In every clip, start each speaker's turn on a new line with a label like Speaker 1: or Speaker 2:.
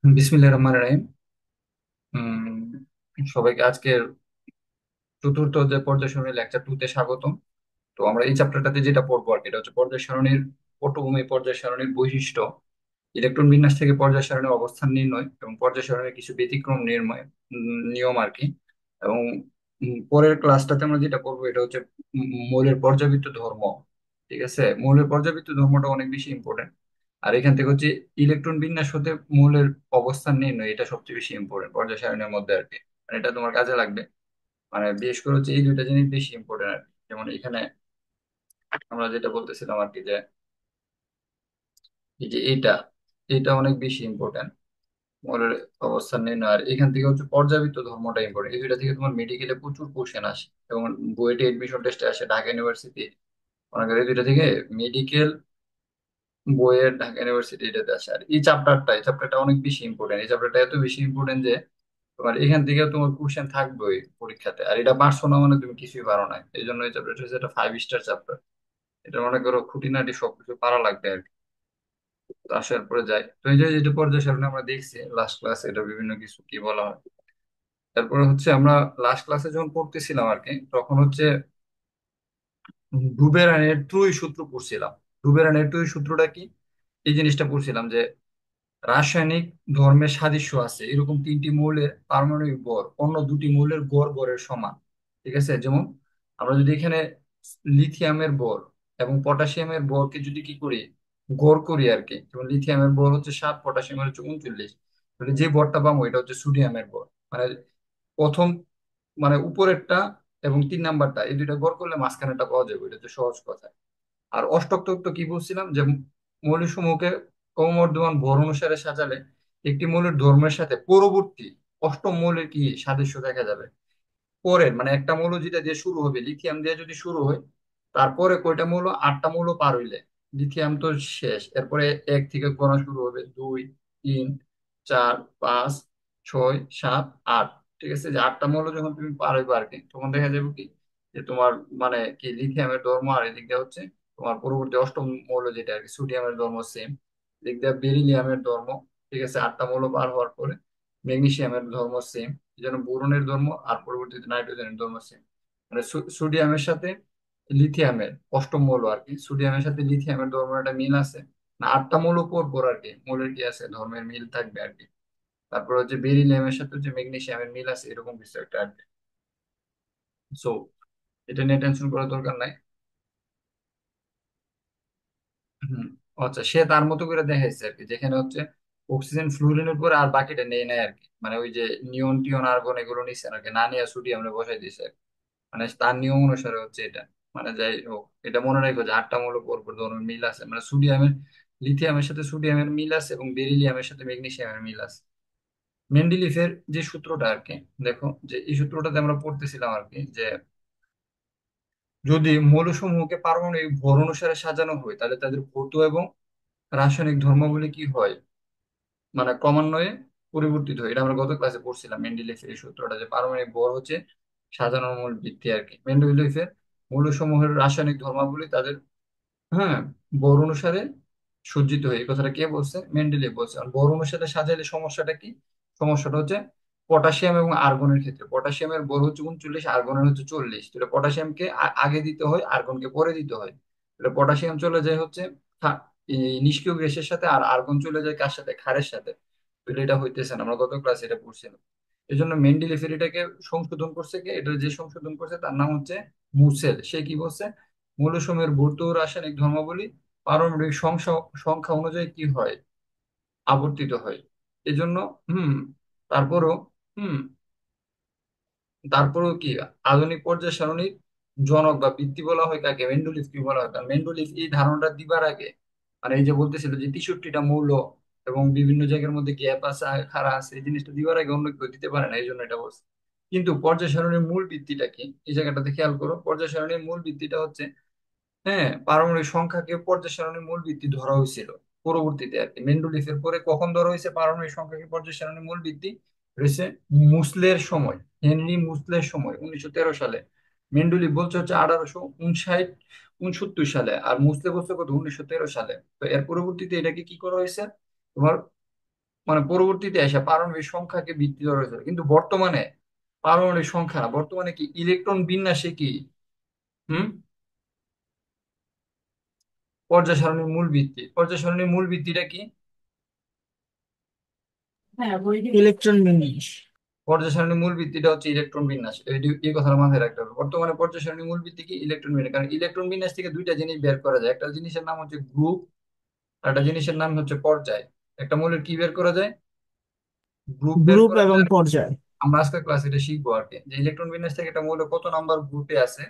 Speaker 1: বিসমিল্লাহির রহমানির রহিম। উম, সবাইকে আজকের চতুর্থ যে পর্যায় সারণী লেকচার 2 তে স্বাগতম। তো আমরা এই চ্যাপ্টারটাতে যেটা পড়বো আর কি, এটা হচ্ছে পর্যায় সারণীর পটভূমি, পর্যায় সারণীর বৈশিষ্ট্য, ইলেকট্রন বিন্যাস থেকে পর্যায় সারণীর অবস্থান নির্ণয় এবং পর্যায় সারণীর কিছু ব্যতিক্রম নির্ণয় নিয়ম আর কি। এবং পরের ক্লাসটাতে আমরা যেটা করবো এটা হচ্ছে মৌলের পর্যাবৃত্ত ধর্ম। ঠিক আছে, মৌলের পর্যাবৃত্ত ধর্মটা অনেক বেশি ইম্পর্টেন্ট। আর এখান থেকে হচ্ছে ইলেকট্রন বিন্যাস হতে মৌলের অবস্থান নির্ণয়, এটা সবচেয়ে বেশি ইম্পর্টেন্ট পর্যায় সারণীর মধ্যে আর কি। মানে এটা তোমার কাজে লাগবে। মানে বিশেষ করে হচ্ছে এই দুইটা জিনিস বেশি ইম্পর্টেন্ট আর কি। যেমন এখানে আমরা যেটা বলতেছিলাম আর কি, যে এই যে এইটা এটা অনেক বেশি ইম্পর্টেন্ট মৌলের অবস্থান নির্ণয়। আর এখান থেকে হচ্ছে পর্যাবৃত্ত ধর্মটা ইম্পর্টেন্ট। এই দুইটা থেকে তোমার মেডিকেলে প্রচুর কোশ্চেন আসে এবং বুয়েটে এডমিশন টেস্টে আসে, ঢাকা ইউনিভার্সিটি অনেক। এই দুইটা থেকে মেডিকেল বইয়ের ঢাকা ইউনিভার্সিটি এটাতে আসে। আর এই চ্যাপ্টারটা অনেক বেশি ইম্পর্টেন্ট। এই চ্যাপ্টারটা এত বেশি ইম্পর্টেন্ট যে তোমার এখান থেকে তোমার কোশ্চেন থাকবেই পরীক্ষাতে। আর এটা পারছো না মানে তুমি কিছুই পারো না। এই জন্য এই চ্যাপ্টারটা হচ্ছে একটা 5 স্টার চ্যাপ্টার। এটা মনে করো খুঁটিনাটি সবকিছু পারা লাগবে আর কি। তো আসার পরে যাই, তো এই যে যেটা পর্যায় সারণী আমরা দেখছি লাস্ট ক্লাসে, এটা বিভিন্ন কিছু কি বলা হয়। তারপরে হচ্ছে আমরা লাস্ট ক্লাসে যখন পড়তেছিলাম আর কি, তখন হচ্ছে ডুবেরানের ত্রয়ী সূত্র পড়ছিলাম। ডুবেরানের ত্রয়ী সূত্রটা কি, এই জিনিসটা পড়ছিলাম যে রাসায়নিক ধর্মের সাদৃশ্য আছে এরকম তিনটি মৌলের পারমাণবিক ভর অন্য দুটি মৌলের গড় ভরের সমান। ঠিক আছে, যেমন আমরা যদি এখানে লিথিয়ামের ভর এবং পটাশিয়ামের ভরকে যদি কি করি, গড় করি আর কি, যেমন লিথিয়ামের ভর হচ্ছে 7, পটাশিয়ামের হচ্ছে 39, তাহলে যে ভরটা পাবো এটা হচ্ছে সোডিয়ামের ভর। মানে প্রথম, মানে উপরেরটা এবং 3 নাম্বারটা এই দুইটা গড় করলে মাঝখানেটা পাওয়া যাবে, এটা হচ্ছে সহজ কথা। আর অষ্টক তত্ত্ব কি বলছিলাম, যে মৌলসমূহকে ক্রমবর্ধমান ভর অনুসারে সাজালে একটি মৌলের ধর্মের সাথে পরবর্তী অষ্টম মৌলের কি সাদৃশ্য দেখা যাবে। পরের মানে একটা মৌল যেটা দিয়ে শুরু হবে, লিথিয়াম দিয়ে যদি শুরু হয়, তারপরে কয়টা মৌল, 8টা মৌল পার হইলে লিথিয়াম তো শেষ। এরপরে 1 থেকে গণা শুরু হবে, 2, 3, 4, 5, 6, 7, 8। ঠিক আছে, যে 8টা মৌল যখন তুমি পার হইবে আর কি, তখন দেখা যাবে কি, যে তোমার মানে কি লিথিয়ামের ধর্ম আর এদিক দিয়ে হচ্ছে তোমার পরবর্তী অষ্টম মৌল যেটা আর কি সোডিয়ামের ধর্ম সেম। এদিক দিয়ে বেরিলিয়ামের ধর্ম। ঠিক আছে, 8টা মৌল পার হওয়ার পরে ম্যাগনেসিয়ামের ধর্ম সেম, এই জন্য বোরনের ধর্ম আর পরবর্তীতে নাইট্রোজেনের ধর্ম সেম। মানে সোডিয়ামের সাথে লিথিয়ামের অষ্টম মৌল আর কি, সোডিয়ামের সাথে লিথিয়ামের ধর্মের একটা মিল আছে। না 8টা মৌল পর পর আর কি মৌলের কি আছে, ধর্মের মিল থাকবে আর কি। তারপর হচ্ছে বেরিলিয়ামের সাথে হচ্ছে ম্যাগনেসিয়ামের মিল আছে, এরকম কিছু একটা আর কি। সো এটা নিয়ে টেনশন করার দরকার নাই। হম। আচ্ছা, সে তার মতো করে দেখাইছে আর কি, যেখানে হচ্ছে অক্সিজেন ফ্লুরিনের পরে আর বাকিটা নেই নাই আর কি। মানে ওই যে নিয়ন টিয়ন আর্গন এগুলো নিচ্ছে আর কি, না নিয়ে সোডিয়াম বসাই দিয়েছে। মানে তার নিয়ম অনুসারে হচ্ছে এটা। মানে যাই হোক, এটা মনে রাখবো যে 8টা মৌল পরপর ধরনের মিল আছে, মানে সোডিয়ামের লিথিয়ামের সাথে সোডিয়ামের মিল আছে এবং বেরিলিয়ামের সাথে ম্যাগনেসিয়ামের মিল আছে। মেন্ডেলিফের যে সূত্রটা আর কি, দেখো যে এই সূত্রটাতে আমরা পড়তেছিলাম আর কি, যে যদি মৌলসমূহকে পারমাণবিক ভর অনুসারে সাজানো হয় তাহলে তাদের ভৌত এবং রাসায়নিক ধর্মাবলী কি হয়, মানে ক্রমান্বয়ে পরিবর্তিত হয়। এটা আমরা গত ক্লাসে পড়ছিলাম মেন্ডেলিফের এই সূত্রটা, যে পারমাণবিক ভর হচ্ছে সাজানোর মূল ভিত্তি আর কি। মেন্ডেলিফের মৌলসমূহের রাসায়নিক ধর্মাবলী তাদের, হ্যাঁ, বর অনুসারে সজ্জিত হয়। এই কথাটা কে বলছে, মেন্ডেলিভ বলছে। আর বর অনুসারে সাজাইলে সমস্যাটা কি, সমস্যাটা হচ্ছে পটাশিয়াম এবং আর্গনের ক্ষেত্রে পটাশিয়ামের বর হচ্ছে 39, আর্গনের হচ্ছে 40। তাহলে পটাশিয়ামকে আগে দিতে হয়, আর্গনকে পরে দিতে হয়। তাহলে পটাশিয়াম চলে যায় হচ্ছে এই নিষ্ক্রিয় গ্যাসের সাথে, আর আর্গন চলে যায় কার সাথে, ক্ষারের সাথে। তাহলে এটা হইতেছে না, আমরা গত ক্লাসে এটা পড়ছিলাম। এই জন্য মেন্ডেলিফের এটাকে সংশোধন করছে কে, এটা যে সংশোধন করছে তার নাম হচ্ছে মুসেল। সে কি বলছে, মৌলসমূহের ভৌত ও রাসায়নিক ধর্মাবলী পারমাণবিক সংখ্যা সংখ্যা অনুযায়ী কি হয়, আবর্তিত হয়। এজন্য হুম, তারপরও হুম, তারপরেও কি আধুনিক পর্যায় সারণীর জনক বা ভিত্তি বলা হয় কাকে, মেন্ডেলিফ কি বলা হয়। কারণ মেন্ডেলিফ এই ধারণাটা দিবার আগে, মানে এই যে বলতেছিল যে 63টা মৌল এবং বিভিন্ন জায়গার মধ্যে গ্যাপ আছে খাড়া আছে, এই জিনিসটা দিবার আগে অন্য কেউ দিতে পারে না, এই জন্য এটা বলছে। কিন্তু পর্যায় সারণীর মূল ভিত্তিটা কি, এই জায়গাটাতে খেয়াল করো। পর্যায় সারণীর মূল ভিত্তিটা হচ্ছে, হ্যাঁ, পারমাণবিক সংখ্যাকে পর্যায় সারণীর মূল ভিত্তি ধরা হয়েছিল পরবর্তীতে আর কি। মেন্ডেলিফের পরে কখন ধরা হয়েছে পারমাণবিক সংখ্যাকে পর্যায় সারণীর মূল ভিত্তি রয়েছে, মুসলের সময়, হেনরি মুসলের সময় 1913 সালে। মেন্ডেলিফ বলছে হচ্ছে 1859 69 সালে, আর মুসলে বলছে কত, 1913 সালে। তো এর পরবর্তীতে এটাকে কি করা হয়েছে তোমার, মানে পরবর্তীতে এসে পারমাণবিক সংখ্যাকে ভিত্তি ধরে হয়েছিল, কিন্তু বর্তমানে পারমাণবিক সংখ্যা না, বর্তমানে কি ইলেকট্রন বিন্যাসে কি হুম পর্যায় সারণীর মূল ভিত্তি, পর্যায় সারণীর মূল ভিত্তিটা কি?
Speaker 2: ইলেকট্রন বিন্যাস।
Speaker 1: পর্যায় সারণীর মূল ভিত্তিটা হচ্ছে ইলেকট্রন বিন্যাস, এই কথাটা মাথায় রাখতে হবে। বর্তমানে পর্যায় সারণীর মূল ভিত্তি কি? ইলেকট্রন বিন্যাস। কারণ ইলেকট্রন বিন্যাস থেকে দুইটা জিনিস বের করা যায়, একটা জিনিসের নাম হচ্ছে গ্রুপ, আর একটা জিনিসের নাম হচ্ছে পর্যায়। একটা মৌলের কি বের করা যায়? গ্রুপ বের
Speaker 2: গ্রুপ
Speaker 1: করা
Speaker 2: এবং
Speaker 1: যায়।
Speaker 2: পর্যায়।
Speaker 1: আমরা আজকের ক্লাসে এটা শিখবো আর কি, যে ইলেকট্রন বিন্যাস থেকে একটা মৌল কত নাম্বার গ্রুপে আছে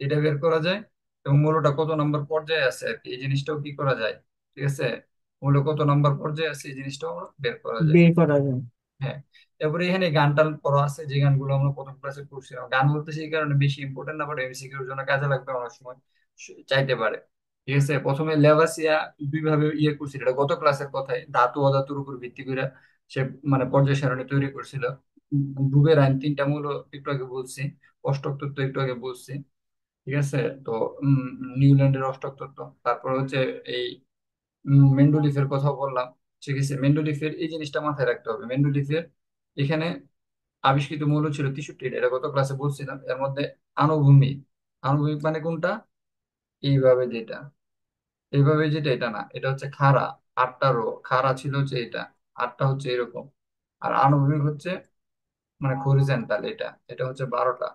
Speaker 1: এটা বের করা যায়, এবং মৌলটা কত নাম্বার পর্যায়ে আছে আর কি এই জিনিসটাও কি করা যায়। ঠিক আছে, মৌল কত নাম্বার পর্যায়ে আছে এই জিনিসটাও আমরা বের করা যায়।
Speaker 2: বের করা যায়।
Speaker 1: হ্যাঁ। এরপরে এখানে গান টান পড়া আছে, যে গানগুলো আমরা প্রথম ক্লাসে পড়ছিলাম। গান বলতেছি এই কারণে বেশি ইম্পর্টেন্ট না, বাট এমসিকিউর জন্য কাজে লাগবে অনেক সময়, চাইতে পারে। ঠিক আছে, প্রথমে লেভাসিয়া দুই ভাবে ইয়ে করছিল, এটা গত ক্লাসের কথাই, ধাতু অধাতুর উপর ভিত্তি করে সে মানে পর্যায় সারণী তৈরি করছিল। ডুবের আইন তিনটা মূল একটু আগে বলছি, অষ্টক তত্ত্ব একটু আগে বলছি। ঠিক আছে, তো উম, নিউল্যান্ডের অষ্টক তত্ত্ব, তারপর হচ্ছে এই মেন্ডেলিফের কথা বললাম। ঠিক আছে, মেন্ডেলিফের এই জিনিসটা মাথায় রাখতে হবে। মেন্ডেলিফের এখানে আবিষ্কৃত মৌল ছিল 63টা, এটা গত ক্লাসে বলছিলাম। এর মধ্যে আণুভূমি, আণুভূমিক মানে কোনটা? এইভাবে যেটা, এইভাবে যেটা এটা না, এটা হচ্ছে খাড়া। 8টা রো খাড়া ছিল হচ্ছে এটা, 8টা হচ্ছে এরকম। আর আণুভূমিক হচ্ছে মানে হরিজন্টাল, এটা এটা হচ্ছে 12টা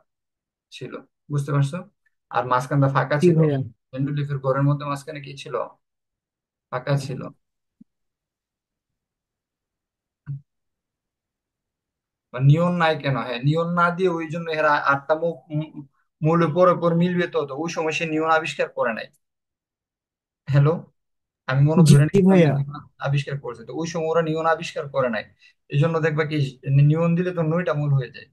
Speaker 1: ছিল। বুঝতে পারছো? আর মাঝখানটা ফাঁকা
Speaker 2: জি
Speaker 1: ছিল।
Speaker 2: ভাইয়া।
Speaker 1: মেন্ডেলিফের ঘরের মধ্যে মাঝখানে কি ছিল? ফাঁকা ছিল। নিয়ন নাই কেন? হ্যাঁ, নিয়ন না দিয়ে ওই জন্য এরা 8টা মৌল পরে পর মিলবে, তো তো ওই সময় সে নিয়ন আবিষ্কার করে নাই। হ্যালো, আমি মনে
Speaker 2: জি
Speaker 1: ধরে নিলাম যে
Speaker 2: ভাইয়া।
Speaker 1: নিয়ন আবিষ্কার করছে, তো ওই সময় ওরা নিয়ন আবিষ্কার করে নাই। এই জন্য দেখবা কি, নিয়ন দিলে তো 9টা মূল হয়ে যায়।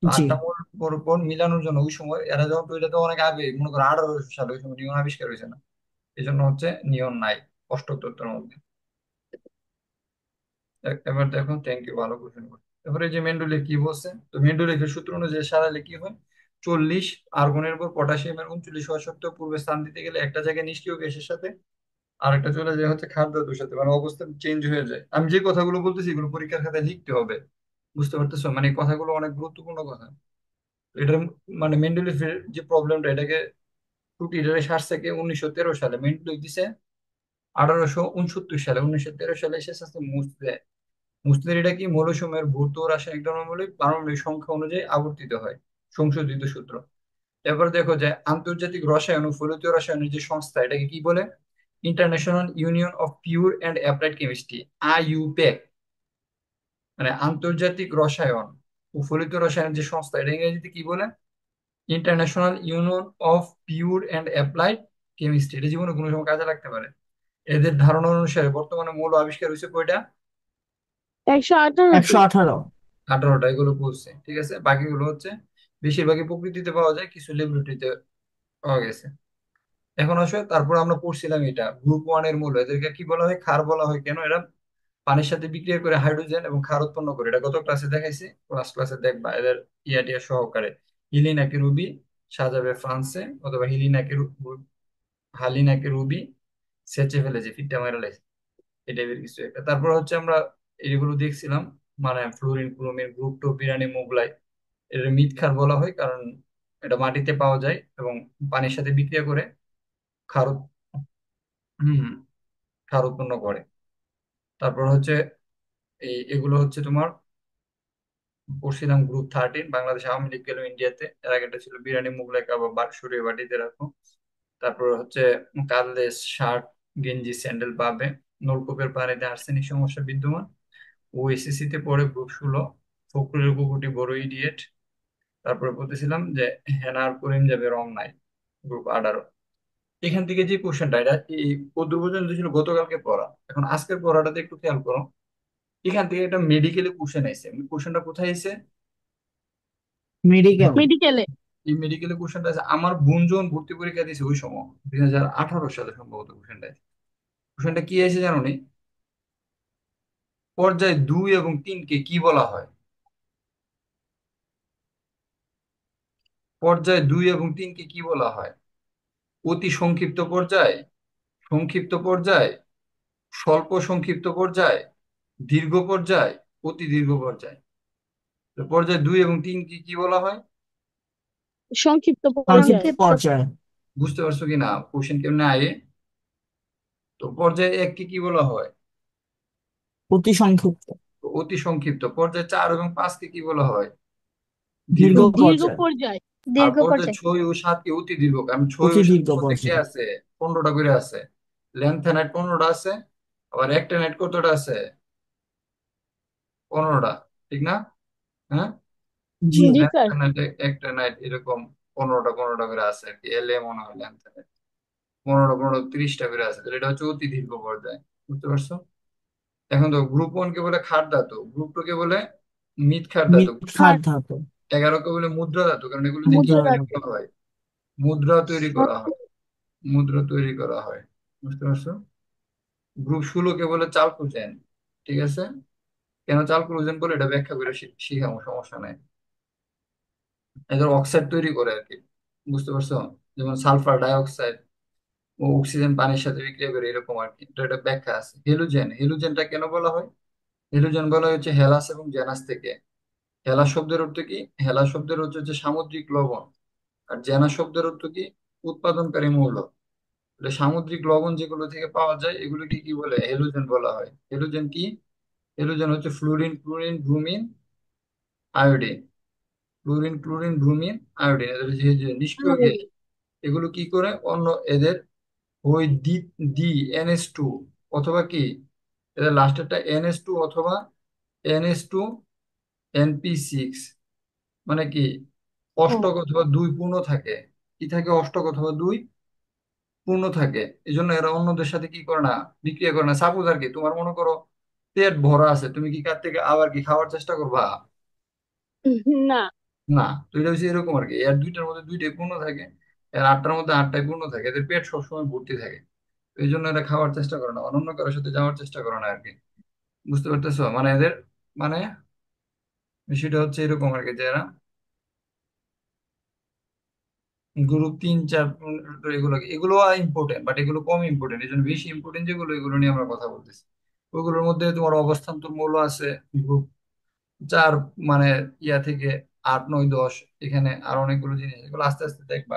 Speaker 1: তো
Speaker 2: জি।
Speaker 1: 8টা মূল পর পর মিলানোর জন্য ওই সময় এরা যখন, তো এটা তো অনেক আগে, মনে করো 1800 সালে, ওই সময় নিয়ন আবিষ্কার হয়েছে না। এই জন্য হচ্ছে নিয়ন নাই অষ্টক তত্ত্বের মধ্যে। এবার দেখো, থ্যাংক ইউ, ভালো কোশ্চেন করছো। এবারে যে মেন্ডেলিভ কি বলছে, তো মেন্ডেলিভের সূত্র অনুযায়ী সারালে কি হয়? 40 আর্গনের উপর পটাশিয়ামের 39 হওয়া সত্ত্বেও পূর্বে স্থান দিতে গেলে একটা জায়গায় নিষ্ক্রিয় গ্যাসের সাথে আরেকটা চলে যায় হচ্ছে খাদ্য ধাতুর সাথে, মানে অবস্থা চেঞ্জ হয়ে যায়। আমি যে কথাগুলো বলতেছি এগুলো পরীক্ষার খাতায় লিখতে হবে। বুঝতে পারতেছো? মানে এই কথাগুলো অনেক গুরুত্বপূর্ণ কথা। এটার মানে মেন্ডেলিভের যে প্রবলেমটা, এটাকে ত্রুটি এটাকে সারছে কে? 1913 সালে মেন্ডেলিভ দিছে। 1869 সালে, 1913 সালে এসেছে মুসলে। মুসলির এটা কি? মৌলসমূহের ভৌত ও রাসায়নিক ধর্মাবলী পারমাণবিক সংখ্যা অনুযায়ী আবর্তিত হয়, সংশোধিত সূত্র। এবার দেখো যে আন্তর্জাতিক রসায়ন ও ফলিত রসায়নের যে সংস্থা, এটাকে কি বলে? International union of pure and applied chemistry, IUPAC. মানে আন্তর্জাতিক রসায়ন ও ফলিত রসায়নের যে সংস্থা, এটা ইংরেজিতে কি বলে? International union of pure and applied chemistry. এটা জীবনে কোনো সময় কাজে লাগতে পারে। এদের ধারণা অনুসারে বর্তমানে মৌল আবিষ্কার হয়েছে কয়টা?
Speaker 2: একশো
Speaker 1: 118টি।
Speaker 2: আঠারো
Speaker 1: 18টা, এগুলো বলছে। ঠিক আছে, বাকিগুলো হচ্ছে বেশিরভাগই প্রকৃতিতে পাওয়া যায়, কিছু ল্যাবরেটরিতে পাওয়া গেছে। এখন আসো, তারপর আমরা পড়ছিলাম এটা গ্রুপ ওয়ান এর মূল, এদেরকে কি বলা হয়? ক্ষার বলা হয়। কেন? এরা পানির সাথে বিক্রিয়া করে হাইড্রোজেন এবং ক্ষার উৎপন্ন করে, এটা গত ক্লাসে দেখাইছি। ক্লাস ক্লাসে দেখবা এদের টিয়া সহকারে। হিলিনাকে রুবি সাজাবে ফ্রান্সে, অথবা হালিনাকে রুবি সেচে ফেলেছে, ফিটটা মেরে লেছে। এই টাইপের কিছু একটা। তারপর হচ্ছে আমরা এগুলো দেখছিলাম, মানে fluorine chlorine group two biryani Mughlai. এটা মৃৎ ক্ষার বলা হয় কারণ এটা মাটিতে পাওয়া যায় এবং পানির সাথে বিক্রিয়া করে ক্ষার হম ক্ষার উৎপন্ন করে। তারপর হচ্ছে এগুলো হচ্ছে তোমার পড়ছিলাম গ্রুপ 13, বাংলাদেশ আওয়ামী লীগ গেল ইন্ডিয়াতে। এর আগেটা ছিল বিরিয়ানি মোগলাই কাবাব সরিয়ে বাটিতে রাখো। তারপর হচ্ছে কার্লেস শার্ট গেঞ্জি স্যান্ডেল পাবে। নলকূপের পানিতে আর্সেনিক সমস্যা বিদ্যমান। ওএসএসসি তে পড়ে গ্রুপ 16, ফখরুলের কুকুরটি বড় ইডিয়েট। তারপরে বলতেছিলাম যে হেনার করিম যাবে রং নাই, গ্রুপ 18। এখান থেকে যে কোশ্চেনটা, এটা এই কদ্দুর পর্যন্ত ছিল গতকালকে পড়া। এখন আজকের পড়াটাতে একটু খেয়াল করো। এখান থেকে একটা মেডিকেলে কোশ্চেন আইছে। কোশ্চেনটা কোথায় আইছে?
Speaker 2: মেডিকেল।
Speaker 3: মেডিকেলে।
Speaker 1: এই মেডিকেলে কোশ্চেনটা আছে। আমার বোন যখন ভর্তি পরীক্ষা দিয়েছে ওই সময়, 2018 সালে সম্ভবত কোশ্চেনটা। কোশ্চেনটা কি এসে জানো নি? পর্যায় 2 এবং 3-কে কি বলা হয়? পর্যায় 2 এবং 3-কে কি বলা হয়? অতি সংক্ষিপ্ত পর্যায়, সংক্ষিপ্ত পর্যায়, স্বল্প সংক্ষিপ্ত পর্যায়, দীর্ঘ পর্যায়, অতি দীর্ঘ পর্যায়। তো পর্যায় 2 এবং 3 কি কি বলা হয়?
Speaker 3: সংক্ষিপ্ত পর্যায়।
Speaker 2: সংক্ষিপ্ত পর্যায়।
Speaker 1: বুঝতে পারছো কি না কোশ্চেন কেমনে আয়ে? তো পর্যায় 1 কি কি বলা হয়?
Speaker 2: অতি সংক্ষিপ্ত।
Speaker 1: তো অতি সংক্ষিপ্ত। পর্যায় 4 এবং 5 কে কি বলা হয়? দীর্ঘ
Speaker 2: দীর্ঘ
Speaker 1: পর্যায়।
Speaker 3: দীর্ঘ
Speaker 2: পর্যায়।
Speaker 3: পর্যায়।
Speaker 1: আর
Speaker 3: দীর্ঘ
Speaker 1: পর্যায়
Speaker 3: পর্যায়।
Speaker 1: 6 ও 7 কে অতি দীর্ঘ, কারণ 6
Speaker 2: অতি
Speaker 1: ও 7
Speaker 2: দীর্ঘ
Speaker 1: মধ্যে কি
Speaker 2: পর্যায়।
Speaker 1: আছে? 15টা করে আছে। লেন্থ নাইট 15টা আছে। আবার একটা নাইট কতটা আছে? 15টা। ঠিক না? হ্যাঁ।
Speaker 2: জি।
Speaker 3: জি
Speaker 1: লেন্থ
Speaker 3: স্যার।
Speaker 1: নাইট, একটা নাইট এরকম 15টা করে আছে আর কি, এলে মনে হয় লেন্থ নাইট 15টা 30টা করে আছে, তাহলে এটা হচ্ছে অতি দীর্ঘ পর্যায়। বুঝতে পারছো? এখন তো গ্রুপ 1 কে বলে খাট ধাতু, গ্রুপ 2 কে বলে মৃৎ খাট ধাতু,
Speaker 2: মিথ্যার ধাতু।
Speaker 1: 11 কে বলে মুদ্রা ধাতু, কারণ এগুলো দিয়ে কি
Speaker 2: মুদ্রা
Speaker 3: মুদ্রা
Speaker 1: তৈরি
Speaker 2: ধাতু।
Speaker 1: করা হয়? মুদ্রা তৈরি করা হয়। মুদ্রা তৈরি করা হয়। বুঝতে পারছো? গ্রুপ 16 কে বলে চাল কুচেন। ঠিক আছে? কেন চাল কুচেন বলে এটা ব্যাখ্যা করে শিখামো, সমস্যা নাই। এদের অক্সাইড তৈরি করে আর কি। বুঝতে পারছো? যেমন সালফার ডাই অক্সাইড ও অক্সিজেন পানির সাথে বিক্রিয়া করে, এরকম আর কি। তো এটা ব্যাখ্যা আছে। হেলোজেন, হেলোজেনটা কেন বলা হয়? হেলোজেন বলা হচ্ছে হেলাস এবং জেনাস থেকে। হেলা শব্দের অর্থ কি? হেলা শব্দের অর্থ হচ্ছে সামুদ্রিক লবণ। আর জেনা শব্দের অর্থ কি? উৎপাদনকারী মৌল। তাহলে সামুদ্রিক লবণ যেগুলো থেকে পাওয়া যায় এগুলোকে কি বলে? হেলোজেন বলা হয়। হেলোজেন কি? হেলোজেন হচ্ছে fluorine, chlorine, bromine, iodine. Fluorine, chlorine, bromine, iodine, এদের যে নিষ্ক্রিয় গ্যাস, এগুলো কি করে অন্য এদের ওই ডি ডি NH2, অথবা কি এদের লাস্টেরটা NH2 অথবা NH2 NP6, মানে কি
Speaker 3: ও,
Speaker 1: অষ্টক অথবা 2 পূর্ণ থাকে। কি থাকে? অষ্টক অথবা 2 পূর্ণ থাকে। এই জন্য এরা অন্যদের সাথে কি করে না, বিক্রিয়া করে না। সাপোজ আর কি, তোমার মনে করো পেট ভরা আছে, তুমি কি কার থেকে আবার কি খাওয়ার চেষ্টা করবা?
Speaker 3: না।
Speaker 1: না। তো এটা হচ্ছে এরকম আর কি, এর দুইটার মধ্যে দুইটাই পূর্ণ থাকে, এর আটটার মধ্যে আটটাই পূর্ণ থাকে, এদের পেট সবসময় ভর্তি থাকে। তো এই জন্য এরা খাওয়ার চেষ্টা করে না, অন্য কারোর সাথে যাওয়ার চেষ্টা করে না আর কি। বুঝতে পারতেছো? মানে এদের, মানে বিষয়টা হচ্ছে এরকম আর কি, যে এরা গ্রুপ 3 4, এগুলো এগুলো ইম্পর্টেন্ট, বাট এগুলো কম ইম্পর্টেন্ট। এই জন্য বেশি ইম্পর্টেন্ট যেগুলো, এগুলো নিয়ে আমরা কথা বলতেছি। ওইগুলোর মধ্যে তোমার অবস্থান্তর মৌল আছে গ্রুপ 4, মানে ইয়া থেকে 8 9 10, এখানে আর অনেকগুলো জিনিস, এগুলো আস্তে আস্তে দেখবা।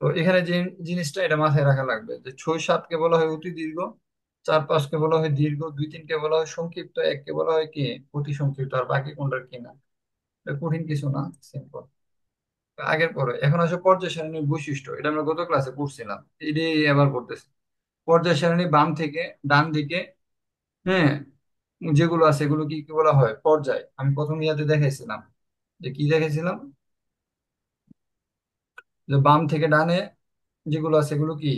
Speaker 1: তো এখানে যে জিনিসটা এটা মাথায় রাখা লাগবে, যে 6 7 কে বলা হয় অতি দীর্ঘ, 4 5 কে বলা হয় দীর্ঘ, 2 3 কে বলা হয় সংক্ষিপ্ত, 1 কে বলা হয় কি অতি সংক্ষিপ্ত, আর বাকি কোনটার কি না। এটা কঠিন কিছু না, সিম্পল। আগের পরে এখন আসলে পর্যায় সারণীর বৈশিষ্ট্য, এটা আমরা গত ক্লাসে পড়ছিলাম, এটাই এবার করতেছি। পর্যায় সারণী বাম থেকে ডান দিকে, হ্যাঁ, যেগুলো আছে এগুলো কি কি বলা হয়? পর্যায়। আমি প্রথম ইয়াতে দেখাইছিলাম, যে কি দেখাইছিলাম, যে বাম থেকে ডানে যেগুলো আছে এগুলো কি,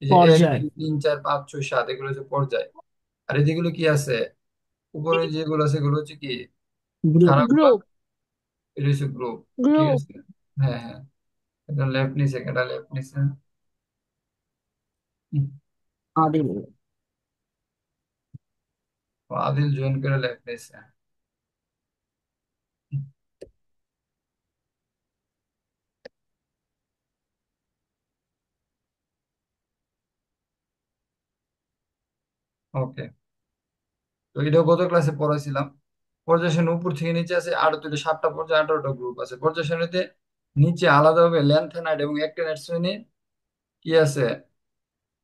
Speaker 1: এই যে এক
Speaker 2: পর্যায়।
Speaker 1: দুই তিন চার পাঁচ ছয় সাত এগুলো হচ্ছে পর্যায়। আর এই যেগুলো কি আছে উপরে যেগুলো আছে এগুলো হচ্ছে কি
Speaker 2: গ্রুপ।
Speaker 1: খারাপগুলো,
Speaker 3: গ্রুপ।
Speaker 1: এটা হচ্ছে গ্রুপ। ঠিক
Speaker 3: গ্রুপ।
Speaker 1: আছে। হ্যাঁ হ্যাঁ, এটা লেফট নিচে, এটা লেফট নিচে। হুম,
Speaker 2: আদিল।
Speaker 1: আদিল জয়েন করে লেফট নিচে। ওকে। তো এটাও গত ক্লাসে পড়াইছিলাম। পর্যায় সারণী উপর থেকে নিচে আছে 7টা পর্যায়ে 18টা গ্রুপ আছে। পর্যায় সারণীতে নিচে আলাদাভাবে ল্যান্থেনাইড এবং অ্যাক্টিনাইড শ্রেণী কি আছে,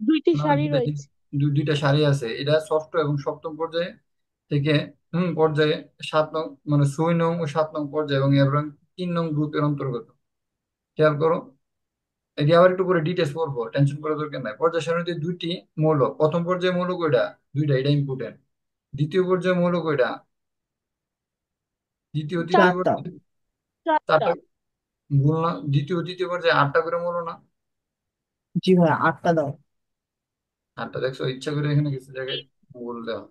Speaker 3: দুইটি
Speaker 1: নামে
Speaker 3: সারি
Speaker 1: দুইটা
Speaker 3: রয়েছে।
Speaker 1: দুইটা সারি আছে। এটা ষষ্ঠ এবং সপ্তম পর্যায়ে থেকে পর্যায়ে 7 নং, মানে 6 নং ও 7 নং পর্যায়ে, এবং 3 নং গ্রুপের অন্তর্গত। খেয়াল করো, এটি আবার একটু করে ডিটেলস পড়বো, টেনশন করার দরকার নাই। পর্যায় সারণীতে 2টি মৌল, প্রথম পর্যায়ে মৌল কয়টা? 2টা, এটা ইম্পর্টেন্ট। দ্বিতীয় পর্যায়ে মৌল কয়টা? তৃতীয়
Speaker 3: চার-
Speaker 2: 4টা।
Speaker 1: পর্যায়ে
Speaker 3: চারটা।
Speaker 1: 4টা। ভুল না? তৃতীয় পর্যায়ে 8টা করে মৌল না?
Speaker 2: জি ভাই, 8টা দাও।
Speaker 1: 8টা, দেখছো? ইচ্ছা করে এখানে কিছু জায়গায় ভুল দেওয়া।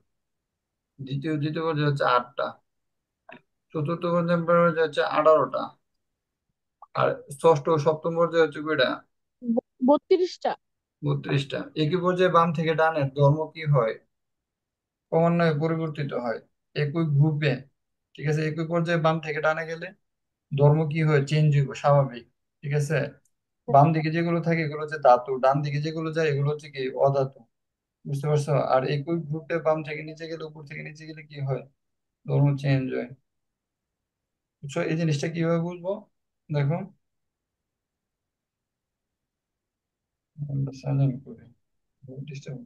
Speaker 1: দ্বিতীয় পর্যায়ে হচ্ছে 8টা। চতুর্থ পর্যায়ে হচ্ছে 18টা। আর ষষ্ঠ ও সপ্তম পর্যায়ে হচ্ছে কয়টা?
Speaker 3: 32টা।
Speaker 1: 32টা। একই পর্যায়ে বাম থেকে ডানের ধর্ম কি হয়? ক্রমান্বয়ে পরিবর্তিত হয় একই গ্রুপে। ঠিক আছে, একই পর্যায়ে বাম থেকে ডানে গেলে ধর্ম কি হয়? চেঞ্জ হইব, স্বাভাবিক। ঠিক আছে। বাম দিকে যেগুলো থাকে এগুলো হচ্ছে ধাতু, ডান দিকে যেগুলো যায় এগুলো হচ্ছে কি অধাতু। বুঝতে পারছো? আর একই গ্রুপে বাম থেকে নিচে গেলে উপর থেকে নিচে গেলে কি হয়, ধর্ম চেঞ্জ হয়। বুঝছো এই জিনিসটা কিভাবে বুঝবো? দেখো, আমরা সাজান করে ডিস্টার্ব।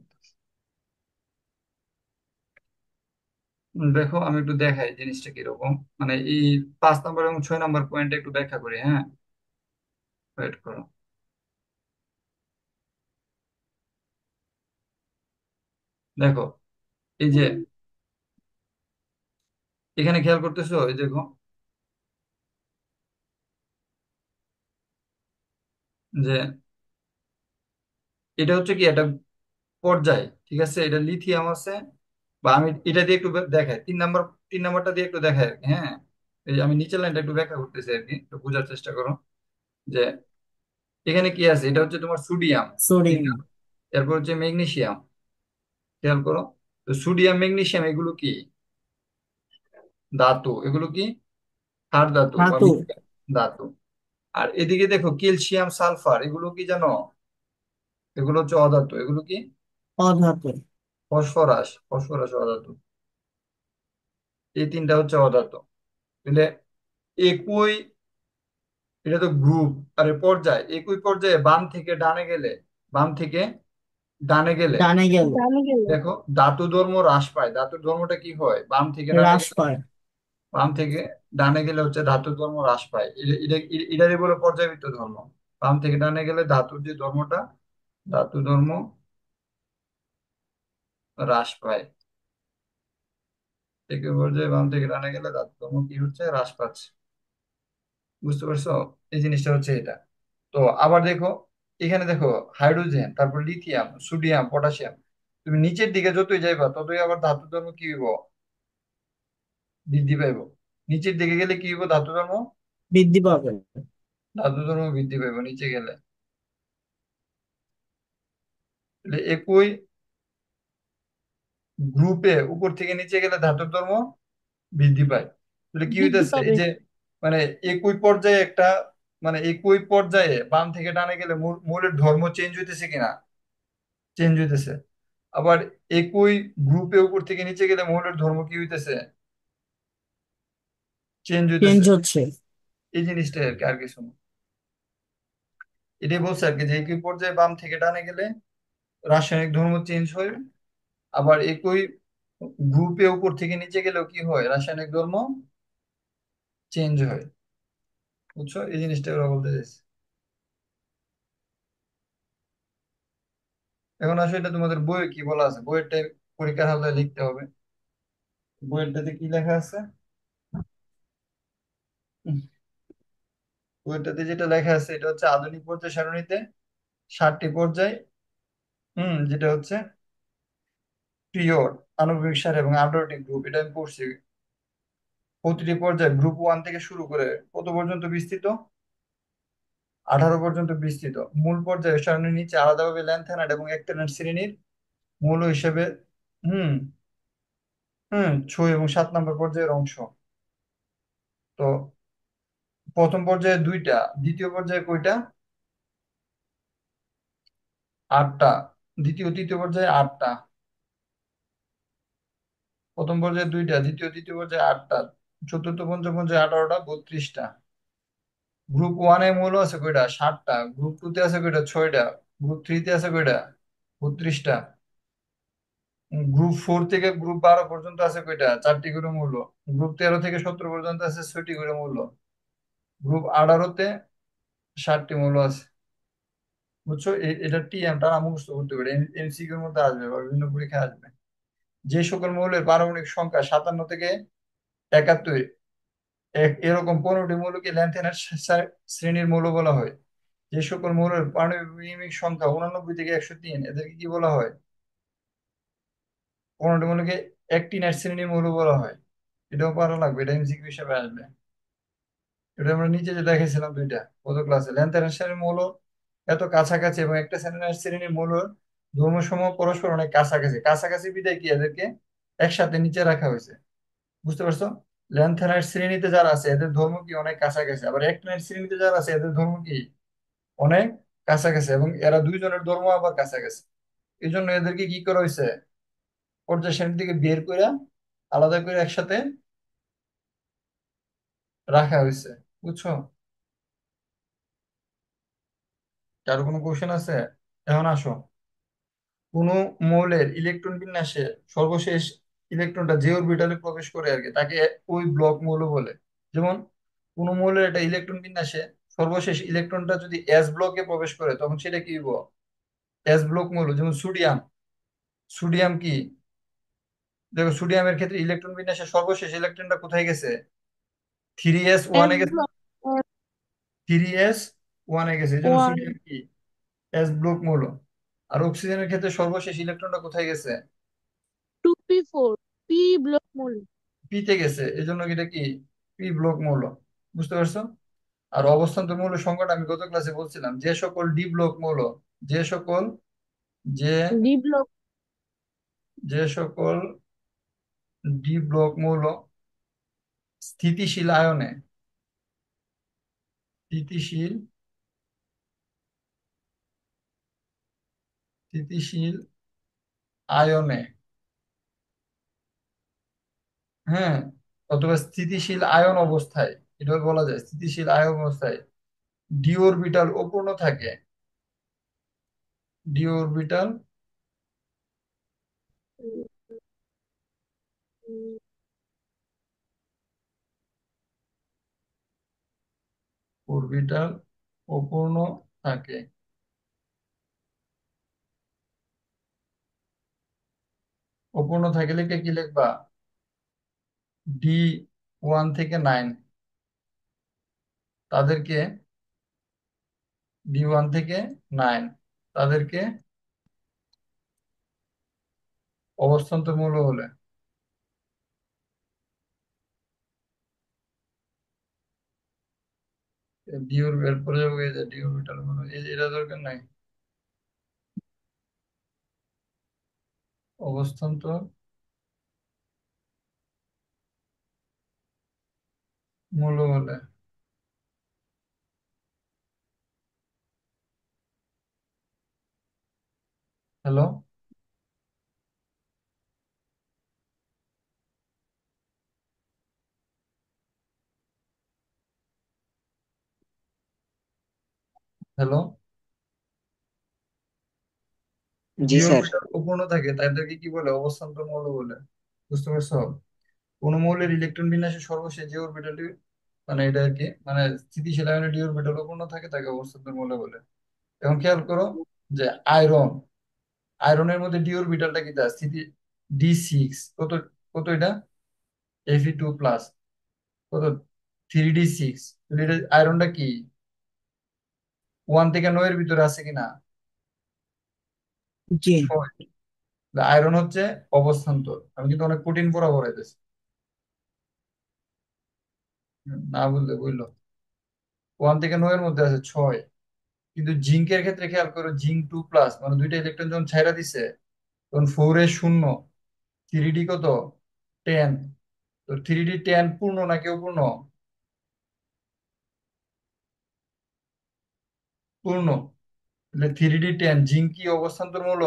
Speaker 1: দেখো আমি একটু দেখাই জিনিসটা কিরকম, মানে এই 5 নম্বর এবং 6 নম্বর পয়েন্টে একটু ব্যাখ্যা করি, হ্যাঁ। ওয়েট করো। দেখো এই যে এখানে খেয়াল করতেছো, এই দেখো যে এটা হচ্ছে কি একটা পর্যায়, ঠিক আছে, এটা লিথিয়াম আছে। বা আমি এটা দিয়ে একটু দেখাই, 3 নম্বর, 3 নম্বরটা দিয়ে একটু দেখাই আর কি, হ্যাঁ। এই যে আমি নিচের লাইনটা একটু ব্যাখ্যা করতেছি আর কি, একটু বোঝার চেষ্টা করো যে এখানে কি আছে। এটা হচ্ছে তোমার সোডিয়াম, ঠিক
Speaker 2: সোডিয়াম।
Speaker 1: আছে? এরপর হচ্ছে ম্যাগনেসিয়াম, খেয়াল করো। তো সোডিয়াম ম্যাগনেসিয়াম এগুলো কি ধাতু, এগুলো কি ক্ষার ধাতু বা
Speaker 2: ধাতু।
Speaker 1: মিশ্র ধাতু। আর এদিকে দেখো ক্যালসিয়াম সালফার, এগুলো কি জানো? এগুলো হচ্ছে অধাতু। এগুলো কি
Speaker 2: অধাতু।
Speaker 1: Phosphorus, phosphorus অধাতু। এই তিনটা হচ্ছে অধাতু। তাহলে একই, এটা তো গ্রুপ, আরে পর্যায়, একই পর্যায়ে বাম থেকে ডানে গেলে, বাম থেকে ডানে গেলে
Speaker 2: ডানে গেলে
Speaker 3: জানে গেলে
Speaker 1: দেখো ধাতু ধর্ম হ্রাস পায়। ধাতুর ধর্মটা কি হয়, বাম থেকে ডানে
Speaker 2: হ্রাস
Speaker 1: গেলে,
Speaker 2: পায়।
Speaker 1: বাম থেকে ডানে গেলে হচ্ছে ধাতুর ধর্ম হ্রাস পায়। এটারই বলে পর্যায়বৃত্ত ধর্ম। বাম থেকে ডানে গেলে ধাতুর যে ধর্মটা, ধাতু ধর্ম হ্রাস পায়। একই পর্যায়ে বাম থেকে ডানে গেলে ধাতু ধর্ম কি হচ্ছে, হ্রাস পাচ্ছে। বুঝতে পারছো? এই জিনিসটা হচ্ছে এটা। তো আবার দেখো, এখানে দেখো হাইড্রোজেন, তারপর লিথিয়াম, সোডিয়াম, পটাশিয়াম। তুমি নিচের দিকে যতই যাইবা ততই আবার ধাতু ধর্ম কি হইব, বৃদ্ধি পাইব। নিচের দিকে গেলে কি হইব, ধাতু ধর্ম,
Speaker 2: বৃদ্ধি পাবে।
Speaker 1: ধাতু ধর্ম বৃদ্ধি পাইব নিচে গেলে। তাহলে একই গ্রুপে উপর থেকে নিচে গেলে ধাতুর ধর্ম বৃদ্ধি পায়। তাহলে কি
Speaker 3: বৃদ্ধি
Speaker 1: হইতেছে, এই
Speaker 3: পাবে।
Speaker 1: যে মানে একই পর্যায়ে একটা, মানে একই পর্যায়ে বাম থেকে ডানে গেলে মূলের ধর্ম চেঞ্জ হইতেছে কিনা, চেঞ্জ হইতেছে। আবার একই গ্রুপে উপর থেকে নিচে গেলে মৌলের ধর্ম কি হইতেছে, চেঞ্জ
Speaker 2: চেঞ্জ
Speaker 1: হইতেছে।
Speaker 2: হচ্ছে।
Speaker 1: এই জিনিসটাই আর কি, আর কিছু না। এটাই বলছে আর কি যে একই পর্যায়ে বাম থেকে ডানে গেলে রাসায়নিক ধর্ম চেঞ্জ হয়। আবার একই গ্রুপে উপর থেকে নিচে গেলেও কি হয়, রাসায়নিক ধর্ম চেঞ্জ হয়। বুঝছো এই জিনিসটা ওরা বলতে চাইছে। এখন আসলে এটা তোমাদের বইয়ে কি বলা আছে, বইয়েরটা পরীক্ষার হলে লিখতে হবে। বইয়েরটাতে কি লেখা আছে? উম, বইয়েরটাতে যেটা লেখা আছে এটা হচ্ছে আধুনিক পর্যায় সারণীতে 7টি পর্যায়, যেটা হচ্ছে পিরিয়ড, আণবিক সার এবং 18টি গ্রুপ, এটা আমি পড়ছি। প্রতিটি পর্যায়ে গ্রুপ 1 থেকে শুরু করে কত পর্যন্ত বিস্তৃত, 18 পর্যন্ত বিস্তৃত। মূল পর্যায়ে সারণীর নিচে আলাদাভাবে ল্যান্থেনাইড এবং অ্যাক্টিনাইড শ্রেণীর মৌল হিসেবে, হুম, 6 এবং 7 নম্বর পর্যায়ের অংশ। তো প্রথম পর্যায়ে 2টা, দ্বিতীয় পর্যায়ে কয়টা, 8টা। দ্বিতীয় তৃতীয় পর্যায়ে 8টা। প্রথম পর্যায়ে 2টা, দ্বিতীয় তৃতীয় পর্যায়ে 8টা, চতুর্থ পঞ্চম পর্যায়ে 18টা, 32টা। গ্রুপ 1 এ মৌল আছে কয়টা, 7টা। গ্রুপ 2 তে আছে কয়টা, 6টা। গ্রুপ 3 তে আছে কয়টা, 32টা। গ্রুপ 4 থেকে গ্রুপ 12 পর্যন্ত আছে কয়টা, 4টি করে মৌল। গ্রুপ 13 থেকে 17 পর্যন্ত আছে 6টি করে মৌল। গ্রুপ 18 তে 7টি মৌল আছে। বুঝছো? এটা টিএমটা না মুখস্থ করতে পারে, এমসিকিউর মধ্যে আসবে বা বিভিন্ন পরীক্ষায় আসবে। যে সকল মৌলের পারমাণবিক সংখ্যা 57 থেকে 71, এরকম 15টি মৌলকে ল্যান্থেনার শ্রেণীর মৌল বলা হয়। যে সকল মৌলের পারমাণবিক সংখ্যা 89 থেকে 103, এদেরকে কি বলা হয়, 15টি মৌলকে অ্যাক্টিনাইড শ্রেণীর মৌল বলা হয়। এটাও পারা লাগবে, এটা এমসিকিউ হিসেবে আসবে। এটা আমরা নিচে যে দেখেছিলাম দুইটা গত ক্লাসে, ল্যান্থেনার শ্রেণীর মৌল এত কাছাকাছি এবং একটা শ্রেণীর মৌল ধর্মসমূহ পরস্পর অনেক কাছাকাছি, কাছাকাছি বিদায় কি এদেরকে একসাথে নিচে রাখা হয়েছে। বুঝতে পারছো? ল্যান্থেনাইট শ্রেণীতে যারা আছে এদের ধর্ম কি অনেক কাছাকাছি, আবার অ্যাক্টিনাইড শ্রেণীতে যারা আছে এদের ধর্ম কি অনেক কাছাকাছি, এবং এরা দুইজনের ধর্ম আবার কাছাকাছি। এই জন্য এদেরকে কি করা হয়েছে, পর্যায় সারণী থেকে বের করে আলাদা করে একসাথে রাখা হয়েছে। বুঝছো? কারো কোনো কোশ্চেন আছে? এখন আসো, কোন মৌলের ইলেকট্রন বিন্যাসে সর্বশেষ ইলেকট্রনটা যে অরবিটালে প্রবেশ করে আর কি, তাকে ওই ব্লক মৌল বলে। যেমন কোন মৌলের একটা ইলেকট্রন বিন্যাসে সর্বশেষ ইলেকট্রনটা যদি এস ব্লকে প্রবেশ করে, তখন সেটা কি হইব? এস ব্লক মৌল। যেমন সোডিয়াম, সোডিয়াম কি, দেখো সোডিয়ামের ক্ষেত্রে ইলেকট্রন বিন্যাসে সর্বশেষ ইলেকট্রনটা কোথায় গেছে? 3s1
Speaker 3: এস
Speaker 1: গেছে।
Speaker 3: ব্লক
Speaker 1: 3s1 গেছে, এই জন্য
Speaker 3: ওয়ান
Speaker 1: সোডিয়াম কি, এস ব্লক মৌল। আর অক্সিজেনের ক্ষেত্রে সর্বশেষ ইলেকট্রনটা কোথায় গেছে?
Speaker 3: 2p4 পি ব্লক মূল।
Speaker 1: পিতে গেছে, এই জন্য এটা কি, পি ব্লক মৌল। বুঝতে পারছো? আর অবস্থান্তর মৌল সংখ্যাটা আমি গত ক্লাসে বলছিলাম, যে সকল ডি ব্লক মৌল, যে সকল, যে
Speaker 3: ডি ব্লক
Speaker 1: যে সকল ডি ব্লক মৌল স্থিতিশীল আয়নে, স্থিতিশীল স্থিতিশীল আয়নে, হ্যাঁ, অথবা স্থিতিশীল আয়ন অবস্থায়, এটা বলা যায় স্থিতিশীল আয়ন অবস্থায় ডি অরবিটাল অপূর্ণ থাকে, ডি অরবিটাল অরবিটাল অপূর্ণ থাকে। অপূর্ণ থাকলে কে কি লিখবা? D1 থেকে 9, তাদেরকে D1 থেকে 9 তাদেরকে অবস্থান্তর মৌল বলে। ডি অরবিটাল পরে যাবো, এই যে ডি অরবিটাল মৌল, এটা দরকার নাই। অবস্থান্তর মৌল বলে। Hello, hello. D
Speaker 2: G sir.
Speaker 1: Orbital অপূর্ণ থাকে তাদেরকে কি বলে? অবস্থান্তর মৌল বলে। বুঝতে পারছো? কোন মৌলের ইলেকট্রন বিন্যাসে সর্বশেষ যে অরবিটালটি, মানে এটা আর কি, মানে স্থিতিশীল আয়নে ডি অরবিটাল অপূর্ণ থাকে, তাকে অবস্থান্তর মৌল বলে। এখন খেয়াল করো যে আয়রন, আয়রনের মধ্যে ডি অরবিটালটা কি, তার স্থিতি D6, কত, কত এটা, Fe2+, কত, 3d6। এটা আয়রনটা কি 1 থেকে 9 এর ভিতরে আছে কিনা?
Speaker 2: জি।
Speaker 1: 6। আয়রন হচ্ছে অবস্থান্তর। আমি কিন্তু অনেক কঠিন পড়া পড়াইতেছি, না বললে বললো। 1 থেকে 9 এর মধ্যে আছে 6। কিন্তু জিঙ্কের ক্ষেত্রে খেয়াল করো, জিঙ্ক 2+, মানে দুইটা ইলেকট্রন যখন ছাইড়া দিছে, তখন 4s শূন্য, 3d কত, 10। তো 3d10 পূর্ণ নাকি অপূর্ণ? পূর্ণ। তাহলে 3d10 জিঙ্ক কি অবস্থান্তর মৌল?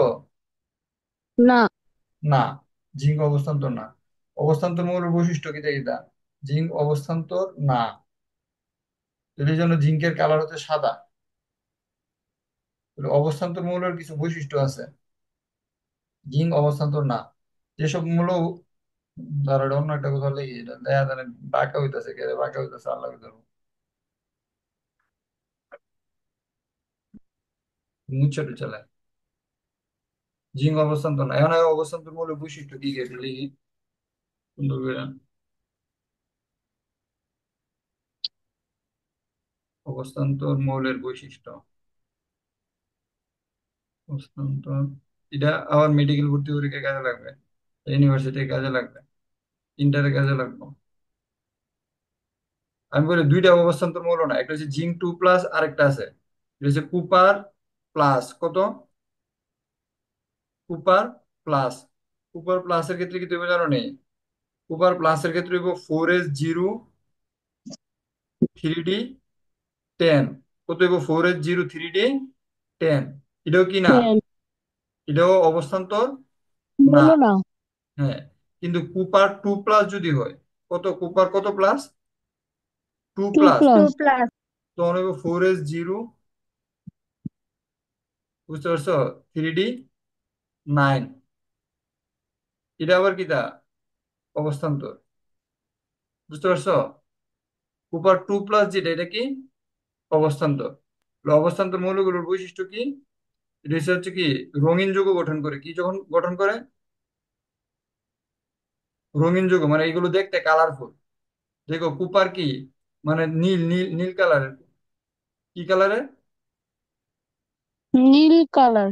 Speaker 3: না।
Speaker 1: না, জিঙ্ক অবস্থান্তর না। অবস্থান্তর মৌলের বৈশিষ্ট্য কি এটা? জিঙ্ক অবস্থান্তর না। এই জন্য জিঙ্কের কালার হচ্ছে সাদা। তাহলে অবস্থান্তর মৌলের কিছু বৈশিষ্ট্য আছে, জিঙ্ক অবস্থান্তর না। যেসব মৌল, ধরো এটা অন্য একটা কথা লেগে, এটা দেখা যায় না, বাঁকা হইতেছে, কে রে বাঁকা হইতেছে, আল্লাহ জানে। মুচ্ছে চলে, জিঙ্ক অবস্থান্তর না। এখন এই অবস্থান্তর মৌলের বৈশিষ্ট্য কি কি এটা লিখি সুন্দর করে। অবস্থান্তর মৌলের বৈশিষ্ট্য, অবস্থান্তর, এটা আবার মেডিকেল ভর্তি পরীক্ষায় কাজে লাগবে, ইউনিভার্সিটির কাজে লাগবে, ইন্টারের কাজে লাগবে। আমি বলি দুইটা অবস্থান্তর মৌল না, একটা হচ্ছে জিঙ্ক 2+, আরেকটা আছে এটা হচ্ছে কুপার প্লাস। কত? Cooper plus. কুপার প্লাসের ক্ষেত্রে কি তুমি জানো নেই? কুপার প্লাসের ক্ষেত্রে 4s0 3d10। কত হইব 4s0 3d10? এটাও কি না?
Speaker 3: 10
Speaker 1: এটাও অবস্থান্তর না।
Speaker 3: বলো না।
Speaker 1: হ্যাঁ, কিন্তু কুপার 2+ যদি হয়, কত কুপার কত plus? Two
Speaker 3: two
Speaker 1: plus
Speaker 3: plus
Speaker 4: 2+।
Speaker 1: তখন হবে 4s0, বুঝতে পারছো? 3d9, এটা আবার কি তা অবস্থান্তর, বুঝতে পারছো? কুপার 2+ যেটা, এটা কি অবস্থান্তর। অবস্থান্তর মৌলগুলোর বৈশিষ্ট্য কি? এটা হচ্ছে কি, রঙিন যৌগ গঠন করে। কি যখন গঠন করে? রঙিন যৌগ, মানে এগুলো দেখতে কালারফুল। দেখো কুপার কি, মানে নীল নীল নীল কালারের। কি কালারের?
Speaker 3: নীল কালার।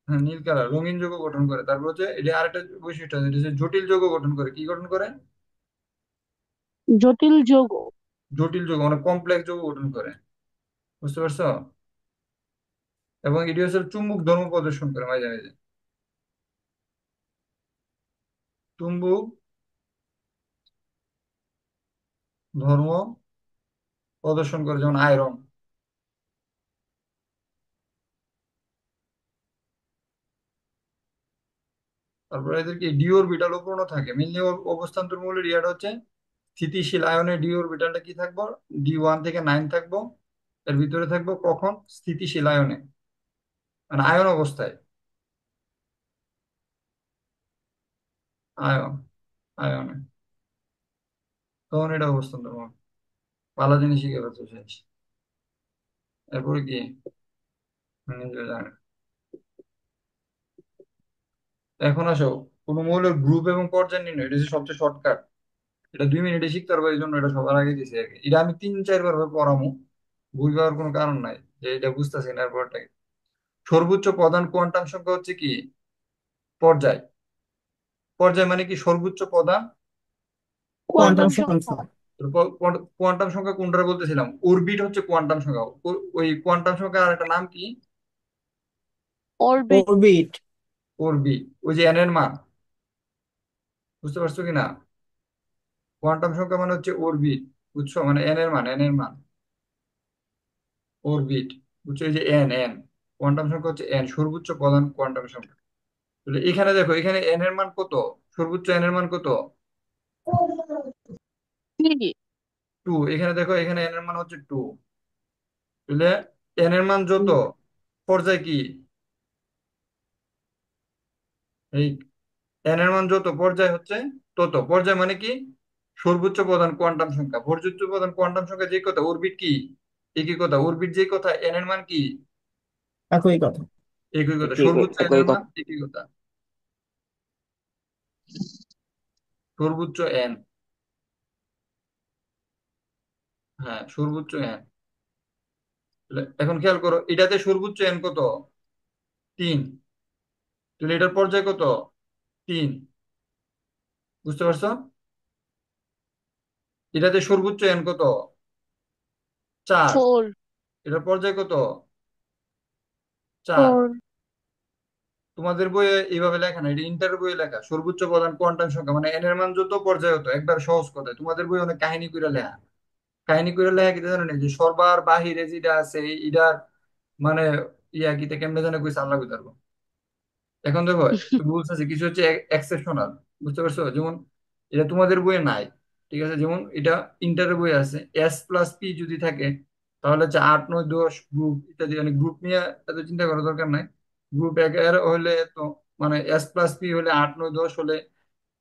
Speaker 1: হ্যাঁ, নীল কালার, রঙিন যৌগ গঠন করে। তারপর হচ্ছে এটা আরেকটা বৈশিষ্ট্য আছে, এটা হচ্ছে জটিল যৌগ গঠন করে। কি গঠন করে?
Speaker 3: জটিল যৌগ।
Speaker 1: জটিল যৌগ মানে কমপ্লেক্স যৌগ গঠন করে, বুঝতে পারছো? এবং এটি হচ্ছে চুম্বক ধর্ম প্রদর্শন করে মাঝে মাঝে। চুম্বক ধর্ম প্রদর্শন করে, যেমন আয়রন। তারপরে এদেরকে ডি অরবিটাল পূর্ণ থাকে মেনলি। অবস্থান্তর মৌলের ইয়াটা হচ্ছে স্থিতিশীল আয়নে ডি অরবিটালটা কি থাকবো? D1 থেকে 9 থাকবো। এর ভিতরে থাকবো কখন? স্থিতিশীল আয়নে, মানে আয়ন অবস্থায়। আয়ন, আয়নে, তখন এটা অবস্থান্তর মৌল। ভালো জিনিস শিখে ফেলছো শেষ। এরপরে কি? নিজে জানে। এখন আসো, কোন মৌলের গ্রুপ এবং পর্যায় নির্ণয়, এটা হচ্ছে সবচেয়ে শর্টকাট। এটা 2 মিনিটে শিখতে পারবো, এই জন্য এটা সবার আগে দিছি আর কি। এটা আমি 3-4 বার পড়ামু, বই পাওয়ার কোনো কারণ নাই যে এটা বুঝতেছি না। এরপরটাকে সর্বোচ্চ প্রধান কোয়ান্টাম সংখ্যা হচ্ছে কি? পর্যায়। পর্যায় মানে কি? সর্বোচ্চ প্রধান
Speaker 2: কোয়ান্টাম
Speaker 3: কোয়ান্টাম
Speaker 1: কোয়ান্টাম
Speaker 3: সংখ্যা।
Speaker 2: সংখ্যা।
Speaker 1: সংখ্যা। কোয়ান্টাম সংখ্যা কোনটা বলতেছিলাম? অরবিট হচ্ছে কোয়ান্টাম সংখ্যা। ওই কোয়ান্টাম সংখ্যার আরেকটা নাম কি?
Speaker 3: অরবিট।
Speaker 2: অরবিট।
Speaker 1: অরবিট, ওই যে এন এর মান, বুঝতে পারছো কিনা? কোয়ান্টাম সংখ্যা মানে হচ্ছে অরবিট, বুঝছো? মানে এন এর মান, এন এর মান অরবিট, বুঝছো? এই যে এন এন, কোয়ান্টাম সংখ্যা হচ্ছে এন, সর্বোচ্চ প্রধান কোয়ান্টাম সংখ্যা। তাহলে এখানে দেখো, এখানে এন এর মান কত? সর্বোচ্চ এন এর মান কত?
Speaker 3: 3।
Speaker 1: 2। এখানে দেখো, এখানে এন এর মান হচ্ছে 2। তাহলে এন এর মান যত, পর্যায় কি? এই এন এর মান যত, পর্যায় হচ্ছে তত। পর্যায় মানে কি? সর্বোচ্চ প্রধান কোয়ান্টাম সংখ্যা। সর্বোচ্চ প্রধান কোয়ান্টাম সংখ্যা যে কথা, অরবিট কি? একই কথা। অরবিট যে কথা, এন এর মান কি?
Speaker 2: একই কথা।
Speaker 1: একই কথা।
Speaker 4: একই
Speaker 1: সর্বোচ্চ এন
Speaker 4: একই
Speaker 1: এর মান
Speaker 4: কথা।
Speaker 1: একই কথা। সর্বোচ্চ এন, হ্যাঁ সর্বোচ্চ এন। এখন খেয়াল করো, এটাতে সর্বোচ্চ এন কত? 3। তাহলে এটার পর্যায় কত? 3, বুঝতে পারছো? এটাতে সর্বোচ্চ এন কত? 4।
Speaker 3: 4।
Speaker 1: এটার পর্যায় কত? 4।
Speaker 3: 4।
Speaker 1: তোমাদের বইয়ে এইভাবে লেখা না, এটা ইন্টার বইয়ে লেখা। সর্বোচ্চ প্রধান কোয়ান্টাম সংখ্যা মানে এন এর মান যত, পর্যায় হতো। একবার সহজ কথায় তোমাদের বই অনেক কাহিনী করে লেখা। কাহিনী করে লেখা কি জানো না, যে সর্বার বাহিরে যেটা আছে এটার মানে ইয়া কিতে কেমনে জানে কইছে আল্লাহ কইতারবো। এখন দেখো, রুলস আছে, কিছু হচ্ছে এক্সেপশনাল, বুঝতে পারছো? যেমন এটা তোমাদের বইয়ে নাই, ঠিক আছে? যেমন এটা ইন্টারের বইয়ে আছে, S+P যদি থাকে, তাহলে হচ্ছে 8 9 10 গ্রুপ ইত্যাদি। মানে গ্রুপ নিয়ে এত চিন্তা করার দরকার নাই। গ্রুপ 1 হলে তো, মানে S+P হলে 8 9 10 হলে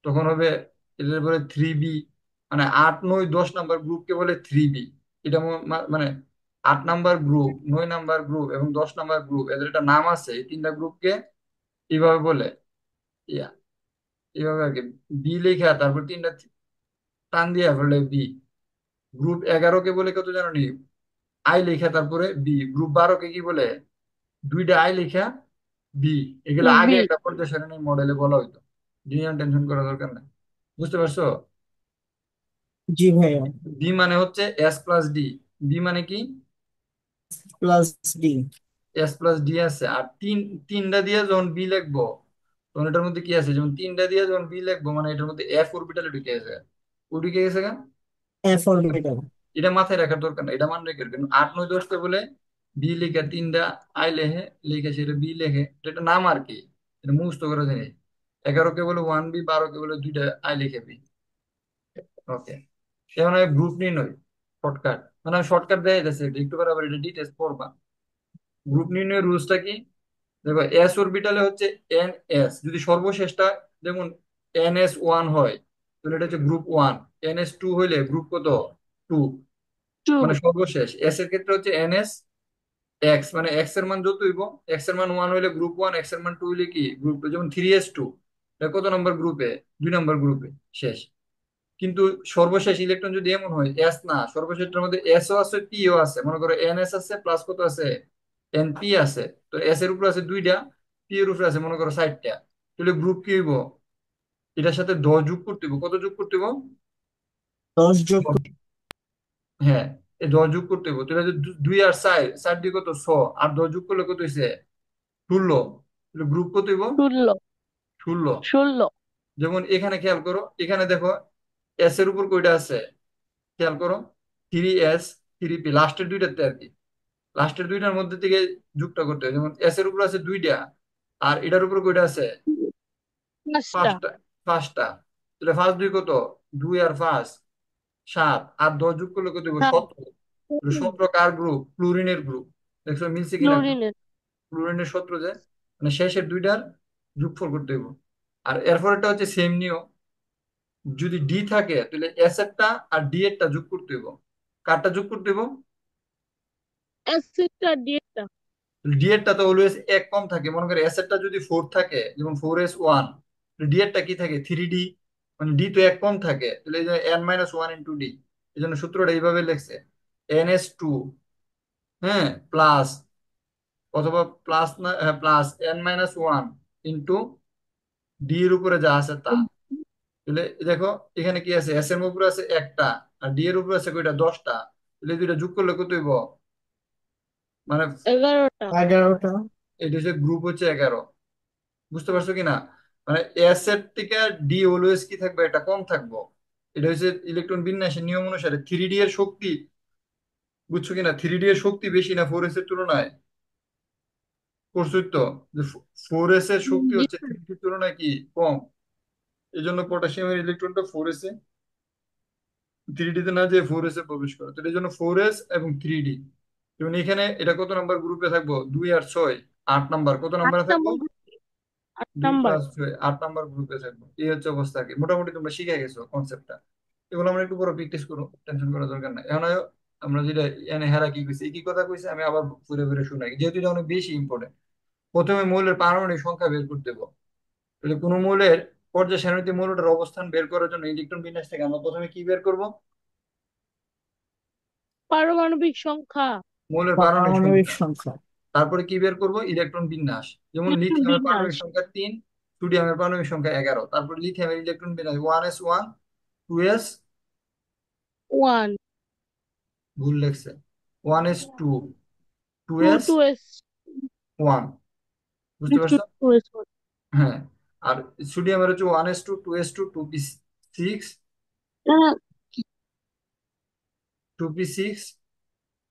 Speaker 1: তখন হবে এটার পরে 3B। মানে 8 9 10 নাম্বার গ্রুপকে বলে 3B। এটা মানে 8 নাম্বার গ্রুপ, 9 নাম্বার গ্রুপ এবং 10 নাম্বার গ্রুপ, এদের একটা নাম আছে। এই 3টা গ্রুপকে এইভাবে বলে, ইয়া, এইভাবে আর কি। বি লেখা, তারপর 3টা টান দিয়া বলে বি। গ্রুপ 11কে বলে কত জানো নি? আই লেখা তারপরে বি। গ্রুপ 12কে কি বলে? 2টা আই লেখা বি। এগুলো আগে
Speaker 3: বি।
Speaker 1: একটা পর্যায় সারণী মডেলে বলা হইতো। নিয়ে টেনশন করার দরকার নাই, বুঝতে পারছো?
Speaker 2: জি ভাইয়া।
Speaker 1: বি মানে হচ্ছে S+D। বি মানে কি?
Speaker 2: Plus D.
Speaker 1: S+D আছে। আর 3টা দিয়ে যখন বি লিখবো, তখন এটার মধ্যে কি আছে? যেমন 3টা দিয়ে যখন বি লিখবো, মানে এটার মধ্যে এফ অরবিটালে ঢুকে গেছে। ও ঢুকে গেছে কেন?
Speaker 2: F orbital.
Speaker 1: এটা মাথায় রাখার দরকার না, এটা মান রেখে কিন্তু 8 9 10 বলে বি লেখা, 3টা আই লেখে, লিখে সেটা বি লেখে, এটা একটা নাম আর কি। এটা মুখস্থ করে জানি। 11 কে বলে 1B, 12 কে বলে দুইটা আই লিখে বি। ওকে, এখন গ্রুপ নির্ণয় শর্টকাট, মানে আমি শর্টকাট দেয় যাচ্ছে, একটু পরে আবার এটা ডিটেলস পড়বা। গ্রুপ নির্ণয়ের রুলসটা কি? দেখো, এস অরবিটালে হচ্ছে এন এস, যদি সর্বশেষটা যেমন NS1 হয় তাহলে এটা হচ্ছে গ্রুপ 1, NS2 হইলে গ্রুপ কত? 2। মানে
Speaker 3: two,
Speaker 1: সর্বশেষ এস এর ক্ষেত্রে হচ্ছে NS মানে এক্স এর মান যত হইব, এক্স এর মান 1 হইলে গ্রুপ 1, এক্স এর মান 2 হইলে কি গ্রুপ 2। যেমন 3S2, এটা কত নম্বর গ্রুপে? 2 নম্বর গ্রুপে শেষ। কিন্তু সর্বশেষ ইলেকট্রন যদি এমন হয় এস না, সর্বশেষটার মধ্যে এসও আছে, পিও আছে, মনে করো NS আছে প্লাস কত আছে? NP আছে। তো এস এর উপর আছে দুইটা, পি এর উপর আছে মনে করো 4টা, তাহলে গ্রুপ কি হইব? এটার সাথে 10 যোগ করতে হইব। কত যোগ করতে হইব?
Speaker 2: 10 যোগ
Speaker 1: 10। হ্যাঁ, এই 10 যোগ করতে হইব। তাহলে যে 2 আর 4, 4 দিয়ে কত? 6, আর 10 যোগ করলে কত হইছে? 16। তাহলে গ্রুপ কত হইব?
Speaker 3: ষোলো
Speaker 1: 16।
Speaker 3: 16
Speaker 1: যেমন এখানে খেয়াল করো, এখানে দেখো এস এর উপর কয়টা আছে খেয়াল করো, 3S, 3P, লাস্টের দুইটাতে আর কি। লাস্টের দুইটার মধ্যে থেকে যুগটা করতে হয়। যেমন এস এর উপর আছে দুইটা, আর এটার উপর কয়টা আছে?
Speaker 3: পাঁচটা।
Speaker 1: 5টা। 5টা। তাহলে ফার্স্ট দুই কত? 2 আর 5, 7, আর 10 যোগ করলে কত হবে?
Speaker 3: হ্যাঁ,
Speaker 1: 17। তাহলে 17 কার গ্রুপ? ক্লোরিনের গ্রুপ। দেখছো মিলছে কিনা?
Speaker 3: ক্লোরিনের।
Speaker 1: ক্লোরিনের সূত্র যে, মানে শেষের দুইটার যোগফল করতে হবে। আর এরপরেরটা হচ্ছে সেম নিয়ম, যদি ডি থাকে তাহলে এস এরটা আর ডি এরটা যোগ করতে হবে। কারটা যোগ করতে হবে?
Speaker 3: অ্যাসিডটা ডিএটা।
Speaker 1: ডি এরটা তো অলওয়েজ এক কম থাকে। মনে করে এস এরটা যদি 4 থাকে, যেমন 4S1, ডি এরটা কি থাকে? 3D। মানে ডি তো এক কম থাকে, তাহলে এই যে N-1 × D। এই জন্য সূত্রটা এইভাবে লিখছে, NS2, হ্যাঁ, প্লাস, অথবা প্লাস না, হ্যাঁ প্লাস N-1 × D এর উপরে যা আছে তা। তাহলে দেখো এখানে কি আছে? এস এর উপরে আছে একটা, আর ডি এর উপরে আছে কয়টা? 10টা। তাহলে এই দুইটা যোগ করলে কত হইব? মানে
Speaker 3: 11টা।
Speaker 2: 11টা।
Speaker 1: এটা হচ্ছে গ্রুপ হচ্ছে 11। বুঝতে পারছো কিনা? মানে এস এর থেকে ডি অলওয়েজ কি থাকবে? এটা কম থাকবো। এটা হচ্ছে ইলেকট্রন বিন্যাসের নিয়ম অনুসারে 3D এর শক্তি। বুঝছো কিনা? 3D এর শক্তি বেশি না 4S এর তুলনায়? করছোই তো, যে 4S এর শক্তি হচ্ছে 3D এর তুলনায় কি কম। এই জন্য পটাশিয়ামের ইলেকট্রনটা 4S এ, 3D তে না যে 4S এ প্রবেশ করে। তো এই জন্য 4S এবং 3D। যেমন এখানে এটা কত নাম্বার গ্রুপে থাকবো? 2 আর 6, 8 নাম্বার। কত
Speaker 3: আট
Speaker 1: নাম্বারে থাকবো?
Speaker 3: Number group.
Speaker 1: 2
Speaker 3: নাম্বার।
Speaker 1: + 6, 8 নাম্বার গ্রুপে থাকবো। এই হচ্ছে অবস্থা আর কি। মোটামুটি তোমরা শিখে গেছো কনসেপ্টটা। এগুলো আমরা একটু পরে প্র্যাকটিস করো, টেনশন করার দরকার নাই। এখন আমরা যেটা এনে হেরা কি কইছে, এই কি কথা কইছে আমি আবার ঘুরে ঘুরে শুনাই, যেহেতু এটা অনেক বেশি ইম্পর্টেন্ট। প্রথমে মৌলের পারমাণবিক সংখ্যা বের করতে হবে। তাহলে কোনো মৌলের পর্যায় সারণীতে মৌলটার অবস্থান বের করার জন্য ইলেকট্রন বিন্যাস থেকে আমরা প্রথমে কি বের করব?
Speaker 3: পারমাণবিক সংখ্যা।
Speaker 1: মৌলের পারমাণবিক
Speaker 2: পারমাণবিক
Speaker 1: সংখ্যা।
Speaker 2: সংখ্যা।
Speaker 1: তারপরে কি বের করব? ইলেকট্রন বিন্যাস। যেমন
Speaker 3: ইলেকট্রন
Speaker 1: লিথিয়ামের
Speaker 3: বিন্যাস।
Speaker 1: পারমাণবিক সংখ্যা 3, সোডিয়ামের পারমাণবিক সংখ্যা 11। তারপর লিথিয়ামের ইলেকট্রন বিন্যাস 1s1, 2s,
Speaker 3: ওয়ান।
Speaker 1: ভুল লেখছে, 1s2,
Speaker 3: two
Speaker 1: 2s,
Speaker 3: two S
Speaker 1: 1। বুঝতে
Speaker 3: টু
Speaker 1: পারছো?
Speaker 3: টু এস
Speaker 1: হ্যাঁ। আর সোডিয়ামের হচ্ছে 1s2, 2s2, 2p6, 2p6।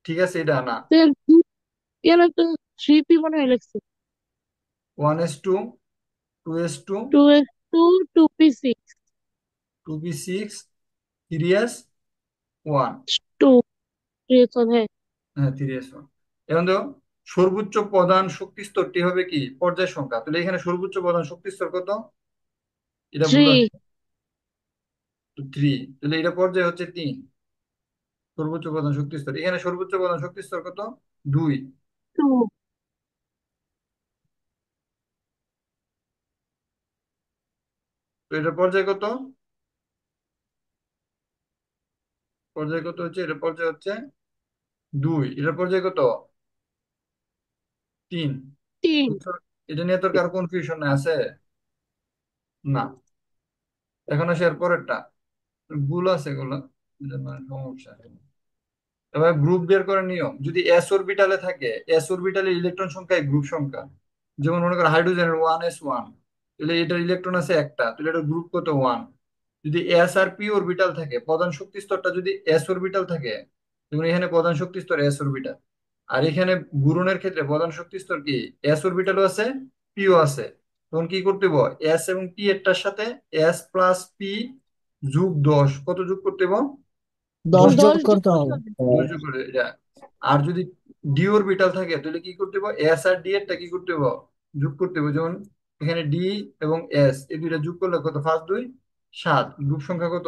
Speaker 1: ঠিক আছে, এটা না।
Speaker 3: কেন তো থ্রি পি মনে হয় লিখছে।
Speaker 1: 1s2, 2s2,
Speaker 3: two S two, two P six,
Speaker 1: 2p6, 3s1।
Speaker 3: Two S one. হ্যাঁ,
Speaker 1: হ্যাঁ, 3s1। এখন দেখো, সর্বোচ্চ প্রধান শক্তি স্তরটি হবে কি পর্যায় সংখ্যা। তাহলে এখানে সর্বোচ্চ প্রধান শক্তি স্তর কত? এটা
Speaker 3: থ্রি।
Speaker 1: ভুল আছে, 3। তাহলে এটা পর্যায় হচ্ছে 3। সর্বোচ্চ প্রধান শক্তি স্তর, এখানে সর্বোচ্চ প্রধান শক্তি স্তর কত? 2।
Speaker 3: টু।
Speaker 1: তো এটার পর্যায় কত? পর্যায় কত হচ্ছে? এটার পর্যায় হচ্ছে 2। এটার পর্যায় কত? 3।
Speaker 3: তিন।
Speaker 1: বুঝছো? এটা নিয়ে তোর কারো কনফিউশন আছে? না। এখন আসে এর পরেরটা, ভুল আছে এগুলো, এজন্য সমস্যা। এবার গ্রুপ বের করার নিয়ম, যদি এস অরবিটালে থাকে, এস অরবিটালের ইলেকট্রন সংখ্যা গ্রুপ সংখ্যা। যেমন মনে করো হাইড্রোজেনের 1s1, তাহলে এটার ইলেকট্রন আছে একটা, তাহলে এটার গ্রুপ কত? 1। যদি এস আর পি অরবিটাল থাকে, প্রধান শক্তি স্তরটা যদি এস অরবিটাল থাকে, যেমন এখানে প্রধান শক্তি স্তর এস অরবিটাল, আর এখানে বুরনের ক্ষেত্রে প্রধান শক্তি স্তর কি? এস অরবিটালও আছে, পিও আছে। তখন কি করতে হবে? এস এবং পি এরটার সাথে এস প্লাস পি যোগ 10 কত যোগ করতে হবে?
Speaker 2: 10
Speaker 1: 10
Speaker 2: যোগ
Speaker 3: 10 যোগ
Speaker 2: করতে
Speaker 3: করতে
Speaker 2: হবে।
Speaker 3: হবে।
Speaker 1: 10 যোগ করে এটা। আর যদি ডি অরবিটাল থাকে তাহলে কি করতে হবে? এস আর ডি এরটা কি করতে হবে? যোগ করতে হবে। যেমন এখানে ডি এবং এস এই দুইটা যোগ করলে কত? 5 2 7, গ্রুপ সংখ্যা কত?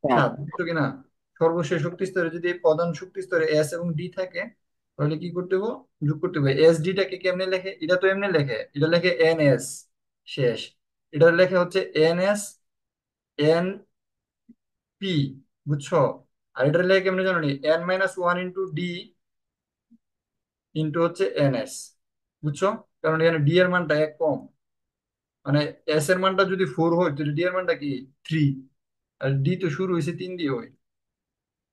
Speaker 1: 7, বুঝছো কিনা? সর্বশেষ শক্তি স্তরে যদি এই প্রধান শক্তি স্তরে এস এবং ডি থাকে তাহলে কি করতে হবে? যোগ করতে হবে। এস ডিটাকে কেমনে লেখে? এটা তো এমনি লেখে, এটা লেখে এন এস শেষ। এটা লেখে হচ্ছে এন এস এন পি, বুঝছো? আর এটা লেখে কেমনে জানো নি? N minus one into D into হচ্ছে এন এস, বুঝছো? কারণ এখানে ডি এর মানটা এক কম, মানে এস এর মানটা যদি 4 হয় তাহলে ডি এর মানটা কি 3, আর ডি তো শুরু হয়েছে 3 দিয়ে হয়।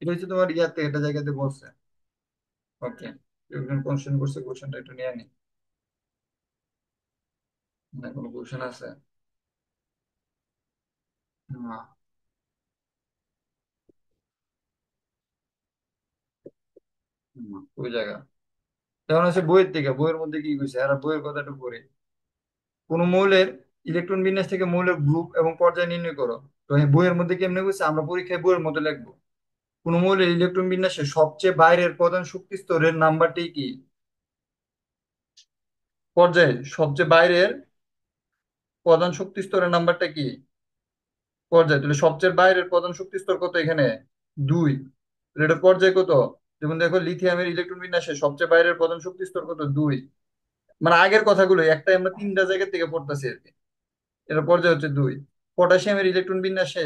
Speaker 1: এটা হচ্ছে তোমার ইয়াতে একটা জায়গাতে বলছে। ওকে, একজন কোশ্চেন করছে, কোশ্চেনটা একটু নিয়ে নি, না কোনো কোশ্চেন আছে? না। ওই জায়গা যেমন আছে বইয়ের থেকে, বইয়ের মধ্যে কি কইছে আর বইয়ের কথাটা পড়ে। কোন মৌলের ইলেকট্রন বিন্যাস থেকে মৌলের গ্রুপ এবং পর্যায় নির্ণয় করো। তো এই বইয়ের মধ্যে কেমনে কইছে, আমরা পরীক্ষায় বইয়ের মধ্যে লিখবো। কোন মৌলের ইলেকট্রন বিন্যাসে সবচেয়ে বাইরের প্রধান শক্তি স্তরের নাম্বারটি কি? পর্যায়ে সবচেয়ে বাইরের প্রধান শক্তি স্তরের নাম্বারটা কি? পর্যায়ে তাহলে সবচেয়ে বাইরের প্রধান শক্তি স্তর কত এখানে? 2। এটা পর্যায় কত? যেমন দেখো লিথিয়ামের ইলেকট্রন বিন্যাসে সবচেয়ে বাইরের প্রধান শক্তি স্তর কত? 2। মানে আগের কথাগুলো একটাই আমরা তিনটা জায়গা থেকে পড়তেছি আর কি। এটা পর্যায় হচ্ছে 2। পটাশিয়ামের ইলেকট্রন বিন্যাসে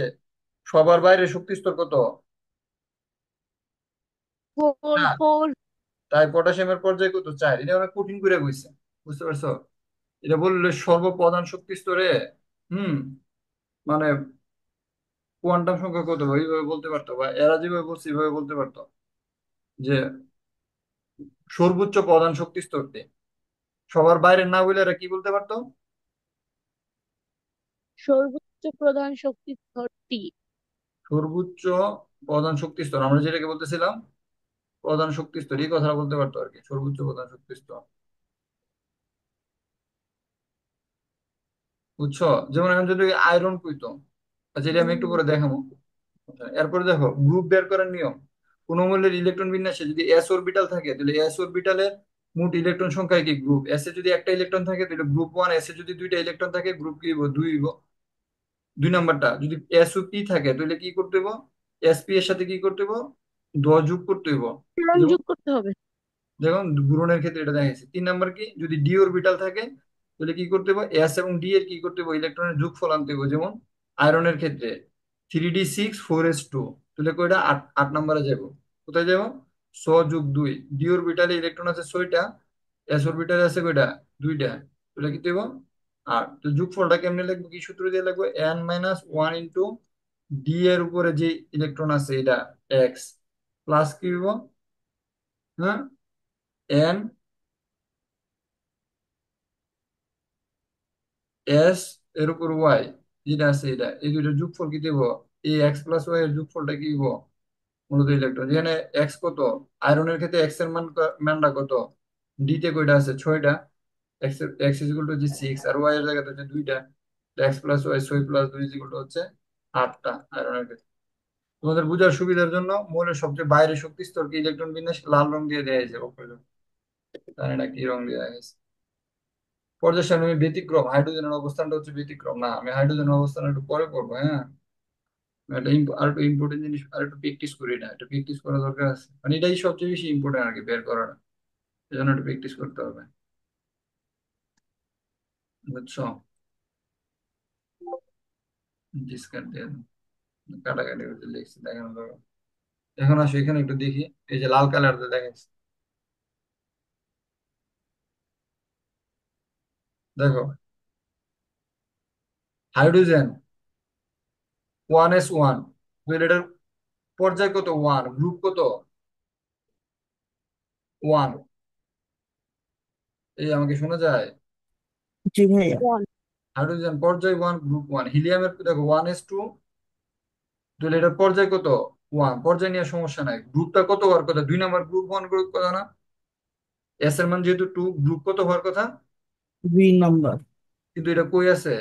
Speaker 1: সবার বাইরের শক্তি স্তর কত?
Speaker 3: 4
Speaker 1: 4।
Speaker 3: 4।
Speaker 1: তাই পটাশিয়ামের পর্যায় কত? 4। এটা অনেক কঠিন করে কইছে, বুঝতে পারছো? এটা বললে সর্বপ্রধান শক্তি স্তরে, হুম, মানে কোয়ান্টাম সংখ্যা কত ওইভাবে বলতে পারতো, বা এরা যেভাবে বলছে এইভাবে বলতে পারতো যে সর্বোচ্চ প্রধান শক্তি স্তরটি। সবার বাইরে না বলে এরা কি বলতে পারতো?
Speaker 3: সর্বোচ্চ প্রধান শক্তি স্তরটি।
Speaker 1: সর্বোচ্চ প্রধান শক্তি স্তর আমরা যেটাকে বলতেছিলাম প্রধান শক্তি স্তর, এই কথাটা বলতে পারতো আর কি, সর্বোচ্চ প্রধান শক্তি স্তর, বুঝছো? যেমন এখন যদি আয়রন কইতো, আচ্ছা এটা আমি একটু
Speaker 3: হুম।
Speaker 1: করে দেখাবো। এরপরে দেখো গ্রুপ বের করার নিয়ম। কোন মৌলের ইলেকট্রন বিন্যাসে যদি এস অরবিটাল থাকে তাহলে এস অরবিটালের মোট ইলেকট্রন সংখ্যা কি? গ্রুপ এস এ যদি একটা ইলেকট্রন থাকে তাহলে গ্রুপ ওয়ান, এস এ যদি দুইটা ইলেকট্রন থাকে গ্রুপ কি হইব? 2 হইব। 2 নাম্বারটা যদি এস ও পি থাকে তাহলে কি করতে হইব? এস পি এর সাথে কি করতে হইব? 10 যোগ করতে হইব।
Speaker 3: কিরণ
Speaker 1: যেমন
Speaker 3: যোগ করতে হবে।
Speaker 1: দেখুন বুরনের ক্ষেত্রে এটা দেখা গেছে। 3 নাম্বার কি, যদি ডি অরবিটাল থাকে তাহলে কি করতে হবে? এস এবং ডি এর কি করতে হবে? ইলেকট্রনের যোগফল আনতে হবে। যেমন আয়রনের ক্ষেত্রে 3d6 4s2, তাহলে কয়টা? 8, 8 নাম্বারে যাব। কোথায় যাব? 6 যোগ 2। ডি অরবিটালে ইলেকট্রন আছে 6টা, এস অরবিটালে আছে কয়টা? 2টা। তাহলে কি দেব? আর তো যোগফলটা কেমনে লিখবো, কি সূত্র দিয়ে লিখবো? n-1 ইন্টু ডি এর উপরে যে ইলেকট্রন আছে এটা এক্স, প্লাস কি হইব? হ্যাঁ, এন এস এর উপর ওয়াই যেটা আছে এটা, এই দুইটার যোগফল কি দেবো? এই এক্স প্লাস ওয়াই এর যোগফলটা কি দিব? মূলত ইলেকট্রন যেখানে এক্স কত, আয়রনের ক্ষেত্রে এক্স এর মানটা কত? ডি তে কয়টা আছে? 6টা। এক্স ইজ ইকুয়াল টু হচ্ছে 6 আর ওয়াই এর জায়গাতে হচ্ছে 2টা। X plus Y 6 plus 2 is equal to হচ্ছে 8টা আয়রনের ক্ষেত্রে। তোমাদের বোঝার সুবিধার জন্য মৌলের সবচেয়ে বাইরের শক্তি স্তরকে ইলেকট্রন বিন্যাস লাল রং দিয়ে দেয়া হয়েছে বক্ররেখা। জানি না কি রং দেওয়া হয়েছে। পর্যায় সারণী ব্যতিক্রম, হাইড্রোজেনের অবস্থানটা হচ্ছে ব্যতিক্রম না, আমি হাইড্রোজেনের অবস্থান একটু পরে পড়বো, হ্যাঁ। এটা আর একটু ইম্পর্টেন্ট জিনিস, আর একটু প্র্যাকটিস করি, না একটু প্র্যাকটিস করা দরকার আছে, মানে এটাই সবচেয়ে বেশি ইম্পর্টেন্ট আর কি বের করাটা। এই জন্য একটু প্র্যাকটিস করতে হবে, বুঝছো? ডিসকার্ড দিয়ে দাও। কাটাকাটি করতে লিখছি দেখানো যাবে। এখন আসো এখানে একটু দেখি, এই যে লাল কালার দিয়ে দেখাচ্ছি, দেখো হাইড্রোজেন 1s1, এটার পর্যায় কত? 1, গ্রুপ কত? 1। এই আমাকে শোনা যায়?
Speaker 2: জি ভাইয়া।
Speaker 3: ওয়ান।
Speaker 1: হাইড্রোজেন পর্যায় 1, গ্রুপ 1। হিলিয়ামের দেখো 1s2, তাহলে এটার পর্যায় কত? 1। পর্যায় নিয়ে সমস্যা নাই, গ্রুপটা কত হওয়ার কথা? 2 নাম্বার, গ্রুপ 1 গ্রুপ কথা না? এস এর মান যেহেতু 2, গ্রুপ কত হওয়ার কথা?
Speaker 2: 2 নাম্বার।
Speaker 1: কিন্তু এটা কই আছে?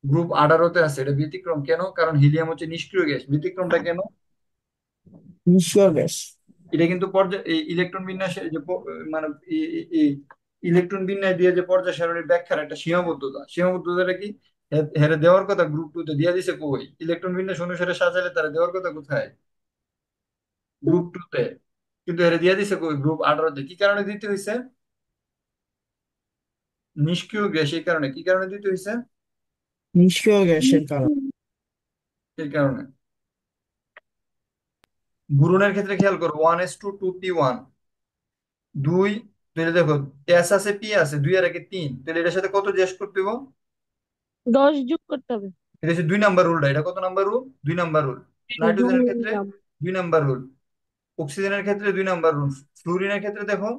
Speaker 1: গ্রুপ 18-তে আছে। এটা ব্যতিক্রম কেন? কারণ হিলিয়াম হচ্ছে নিষ্ক্রিয় গ্যাস। ব্যতিক্রমটা কেন?
Speaker 2: নিষ্ক্রিয় গ্যাস।
Speaker 1: এটা কিন্তু পর্যায় এই ইলেকট্রন বিন্যাসে যে মানে এই ইলেকট্রন বিন্যাস দিয়ে যে পর্যায় সারণীর ব্যাখ্যার একটা সীমাবদ্ধতা, সীমাবদ্ধতাটা কি? হেরে দেওয়ার কথা গ্রুপ 2 তে দিয়ে দিছে কই? ইলেকট্রন বিন্যাস অনুসারে সাজালে তারা দেওয়ার কথা কোথায়? গ্রুপ 2 তে। কিন্তু হেরে দিয়ে দিছে কই? গ্রুপ 18-তে। কি কারণে দিতে হয়েছে? নিষ্ক্রিয় গ্যাস। এই কারণে। কি কারণে দিতে হয়েছে?
Speaker 2: নিষ্ক্রিয় গ্যাসের কারণ।
Speaker 1: এই কারণে। বুরনের ক্ষেত্রে খেয়াল করো, 1:2p1 2। তাহলে দেখো, এস আছে, পি আছে, 2 আর 1-এ 3। তাহলে এটার সাথে কত যোগ করতে হবে?
Speaker 3: 10 যোগ করতে হবে।
Speaker 1: এটা হচ্ছে 2 নাম্বার রুলটা। এটা কত নাম্বার রুল? 2 number rule. নাইট্রোজেনের ক্ষেত্রে
Speaker 3: বুঝলাম।
Speaker 1: 2 নাম্বার রুল। অক্সিজেনের ক্ষেত্রে 2 নাম্বার রুল। ফ্লুরিনের ক্ষেত্রে দেখো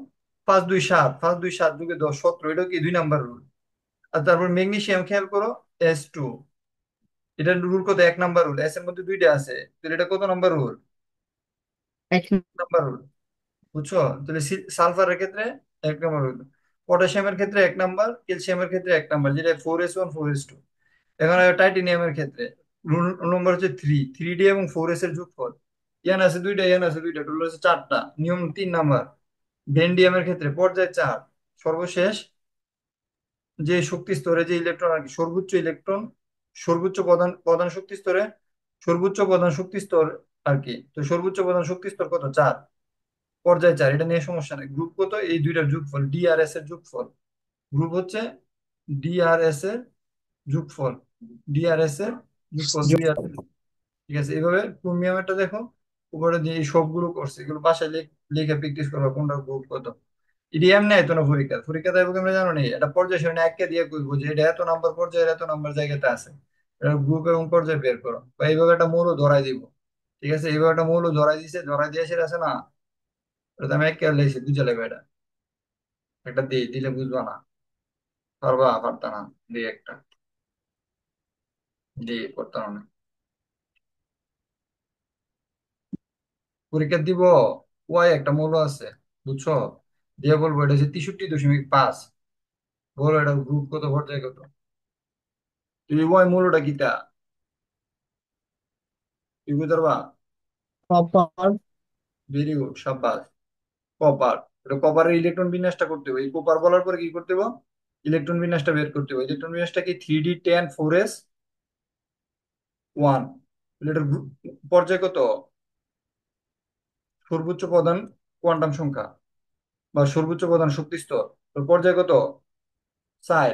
Speaker 1: 5 2 7, 5 2 7 যোগে 10 17। এটা কি 2 নাম্বার রুল। আর তারপর ম্যাগনেসিয়াম খেয়াল করো, S2। এটা রুল কত? 1 নাম্বার রুল। এস এর মধ্যে 2টা আছে, তাহলে এটা কত নাম্বার রুল?
Speaker 2: এক।
Speaker 1: 1 নাম্বার রুল। বুঝছো? তাহলে সালফারের ক্ষেত্রে 1 নাম্বার রুল। পটাশিয়ামের ক্ষেত্রে 1 নাম্বার, ক্যালসিয়ামের ক্ষেত্রে 1 নাম্বার, যেটা 4s1 4s2। এখন টাইটেনিয়ামের ক্ষেত্রে রুল নম্বর হচ্ছে 3 3D এবং 4s এর যোগফল। ইয়ান আছে 2টা, ইয়ান আছে 2টা, টোটাল হচ্ছে 4টা। নিয়ম 3 নাম্বার। ভ্যান্ডিয়ামের ক্ষেত্রে পর্যায় 4। সর্বশেষ যে শক্তি স্তরে যে ইলেকট্রন আর কি, সর্বোচ্চ ইলেকট্রন, সর্বোচ্চ প্রধান প্রধান শক্তি স্তরে, সর্বোচ্চ প্রধান শক্তি স্তর আর কি। তো সর্বোচ্চ প্রধান শক্তি স্তর কত? 4। পর্যায় 4। এটা নিয়ে সমস্যা নেই। গ্রুপ কত? এই দুইটার যোগফল, DRS এর যোগফল। গ্রুপ হচ্ছে DRS এর যোগফল। DRS এর যোগফল 2 আর। ঠিক আছে। এইভাবে ক্রোমিয়ামেরটা দেখো, উপরে দিয়ে এই সবগুলো করছে, এগুলো বাসায় লিখে প্র্যাকটিস করবো কোনটা গ্রুপ কত। ইডিএম নেই তো না, পরীক্ষা পরীক্ষা দেবো কেমন জানো? নেই, এটা পর্যায় সারণী একে দিয়ে করবো যে এটা এত নাম্বার পর্যায়ের এত নাম্বার জায়গাতে আছে। এটা গ্রুপ এবং পর্যায়ে বের করো, বা এইভাবে একটা মৌল ধরাই দিব। ঠিক আছে, এইভাবে একটা মৌল ধরাই দিছে, ধরাই দিয়ে সেটা আছে না, এটা তো আমি একে লেগেছি, বুঝে লাগবে এটা। একটা দিলে বুঝবা না। পারবা? পারতা না। দিই একটা, দিয়ে করতাম না। পরীক্ষা দিব। ওয়াই একটা মৌল আছে, বুঝছো? দিয়ে বলবো এটা হচ্ছে 63.5। বলো এটা গ্রুপ কত, পর্যায় কত। তুই ওয়াই মৌলটা কিটা তুই বুঝতে পারবা?
Speaker 2: কপার।
Speaker 1: ভেরি গুড, সাব্বাস। কপার। এটা কপারের ইলেকট্রন বিন্যাসটা করতে হবে। এই কপার বলার পরে কি করতে হবে? ইলেকট্রন বিন্যাসটা বের করতে হবে। ইলেকট্রন বিন্যাসটা কি? 3D10 4s1। এটার পর্যায় কত? সর্বোচ্চ প্রধান কোয়ান্টাম সংখ্যা বা সর্বোচ্চ প্রধান শক্তি স্তর। ওর পর্যায় কত? 4।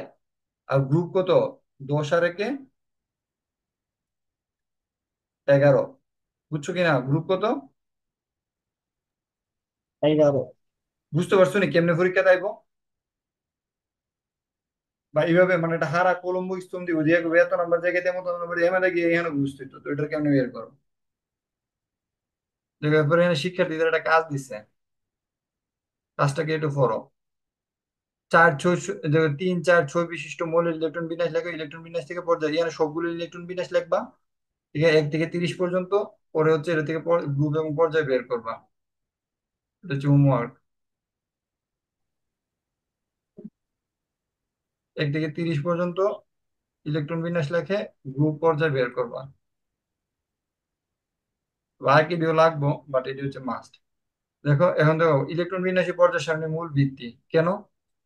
Speaker 1: আর গ্রুপ কত? 10 আর 1-এ 11। বুঝছো কিনা গ্রুপ কত?
Speaker 2: 11।
Speaker 1: বুঝতে পারছো নি কেমনে পরীক্ষা দেবো? বা এইভাবে মানে একটা হারা কলম্বো স্তম্ভ দিব, দিয়ে এত নাম্বার জায়গায় তেমন নাম্বার এখানে গিয়ে এখানে বুঝতে তো, তো এটা কেমনে বের করো? যে ব্যাপারে এখানে শিক্ষার্থীদের একটা কাজ দিচ্ছে, কাজটাকে একটু করো। 3 4 6 বিশিষ্ট মৌলের ইলেকট্রন বিন্যাস লেখো। ইলেকট্রন বিন্যাস থেকে পর্যায়ে এখানে সবগুলো ইলেকট্রন বিন্যাস লিখবা। ঠিক আছে, 1 থেকে 30 পর্যন্ত। পরে হচ্ছে এটা থেকে গ্রুপ এবং পর্যায়ে বের করবা। এটা হচ্ছে হোমওয়ার্ক। 1 থেকে 30 পর্যন্ত ইলেকট্রন বিন্যাস লেখে গ্রুপ পর্যায়ে বের করবা। আর কি ভিডিও লাগবো, বাট এটি হচ্ছে মাস্ট। দেখো এখন দেখো, ইলেকট্রন বিন্যাসী পর্যায় সারণীর মূল ভিত্তি কেন?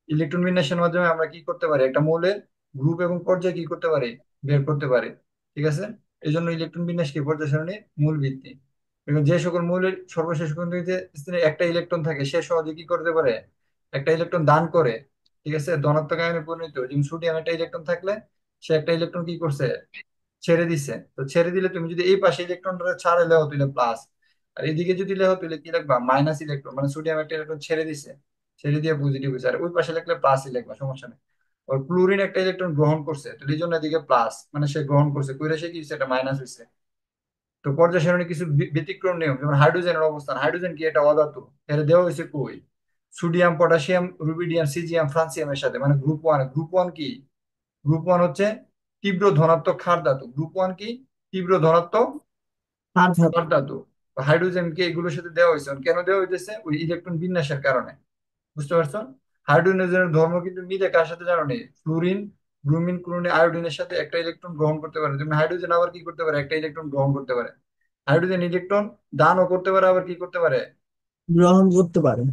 Speaker 1: ইলেকট্রন বিন্যাসের মাধ্যমে আমরা কি করতে পারি? একটা মৌলের গ্রুপ এবং পর্যায় কি করতে পারি? বের করতে পারি। ঠিক আছে। এই জন্য ইলেকট্রন বিন্যাস কি? পর্যায় সারণীর মূল ভিত্তি। এবং যে সকল মৌলের সর্বশেষ পর্যন্ত স্থানে একটা ইলেকট্রন থাকে, সে সহজে কি করতে পারে? একটা ইলেকট্রন দান করে। ঠিক আছে, ধনাত্মক আয়নে পরিণত হয়। যেমন সোডিয়াম একটা ইলেকট্রন থাকলে, সে একটা ইলেকট্রন কি করছে? ছেড়ে দিছে। তো ছেড়ে দিলে তুমি যদি এই পাশে ইলেকট্রনটা ছাড়ে লেও তুলে প্লাস, আর এদিকে যদি লেও তুলে কি লিখবা? Minus electron. মানে সোডিয়াম একটা ইলেকট্রন ছেড়ে দিছে, ছেড়ে দিয়ে পজিটিভ হয়েছে, আর ওই পাশে লিখলে প্লাসই লিখবা, সমস্যা নেই। আর ক্লোরিন একটা ইলেকট্রন গ্রহণ করছে, তো এই জন্য এদিকে প্লাস, মানে সে গ্রহণ করছে, কইরা সে কি হচ্ছে? এটা মাইনাস হয়েছে। তো পর্যায় সারণী কিছু ব্যতিক্রম নিয়ম, যেমন হাইড্রোজেনের অবস্থান। হাইড্রোজেন কি? এটা অধাতু। এটা দেওয়া হয়েছে কই? সোডিয়াম, পটাশিয়াম, রুবিডিয়াম, সিজিয়াম, ফ্রান্সিয়ামের সাথে, মানে গ্রুপ 1। গ্রুপ 1 কি? গ্রুপ 1 হচ্ছে তীব্র ধনাত্মক ক্ষার ধাতু। গ্রুপ 1 কি? তীব্র ধনাত্মক
Speaker 2: আর ধাতু।
Speaker 1: ক্ষার ধাতু। হাইড্রোজেনকে এগুলোর সাথে দেওয়া হয়েছে। কেন দেওয়া হইতেছে? ওই ইলেকট্রন বিন্যাসের কারণে। বুঝতে পারছো? হাইড্রোজেনের ধর্ম কিন্তু মিলে কার সাথে জানো নি? ফ্লুরিন, ব্রোমিন, ক্লোরিন, আয়োডিনের সাথে একটা ইলেকট্রন গ্রহণ করতে পারে। তুমি হাইড্রোজেন আবার কি করতে পারে? একটা ইলেকট্রন গ্রহণ করতে পারে। হাইড্রোজেন ইলেকট্রন দানও করতে পারে, আবার কি করতে পারে?
Speaker 2: গ্রহণ করতে পারে।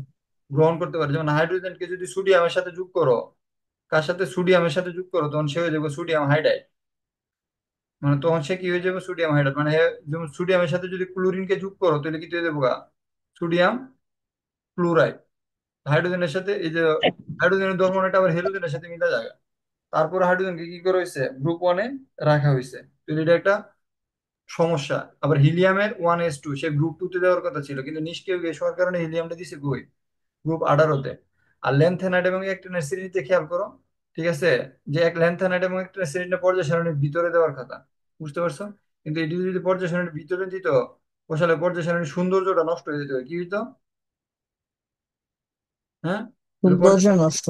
Speaker 1: গ্রহণ করতে পারে। যেমন হাইড্রোজেনকে যদি সোডিয়ামের সাথে যোগ করো, কার সাথে? সোডিয়ামের সাথে যোগ করো, তখন সে হয়ে যাবে সোডিয়াম হাইড্রাইড। মানে তখন সে কি হয়ে যাবে? Sodium hydride. মানে যেমন সোডিয়ামের সাথে যদি ক্লোরিনকে যোগ করো, তাহলে কি হয়ে যাবে গা? Sodium chloride. হাইড্রোজেনের সাথে এই যে হাইড্রোজেনের ধর্মটা আবার হেলোজেনের সাথে মিলা যায়। তারপর হাইড্রোজেনকে কি করা হয়েছে? গ্রুপ ওয়ানে রাখা হয়েছে। তো এটা একটা সমস্যা। আবার হিলিয়ামের 1s2 সে গ্রুপ টু তে দেওয়ার কথা ছিল, কিন্তু নিষ্ক্রিয় গ্যাস হওয়ার কারণে হিলিয়ামটা দিছে কই? গ্রুপ 18-তে। আর ল্যান্থেনাইড এবং অ্যাক্টিনের শ্রেণীতে খেয়াল করো, ঠিক আছে, যে এক ল্যান্থেনাইড এবং অ্যাক্টিনের শ্রেণীটা পর্যায় সারণীর ভিতরে দেওয়ার কথা। বুঝতে পারছো? কিন্তু এটি যদি পর্যায় সারণীর ভিতরে দিত, আসলে পর্যায় সারণীর সৌন্দর্যটা নষ্ট হয়ে যেত। কি হইতো? হ্যাঁ, তাহলে
Speaker 2: সৌন্দর্য নষ্ট।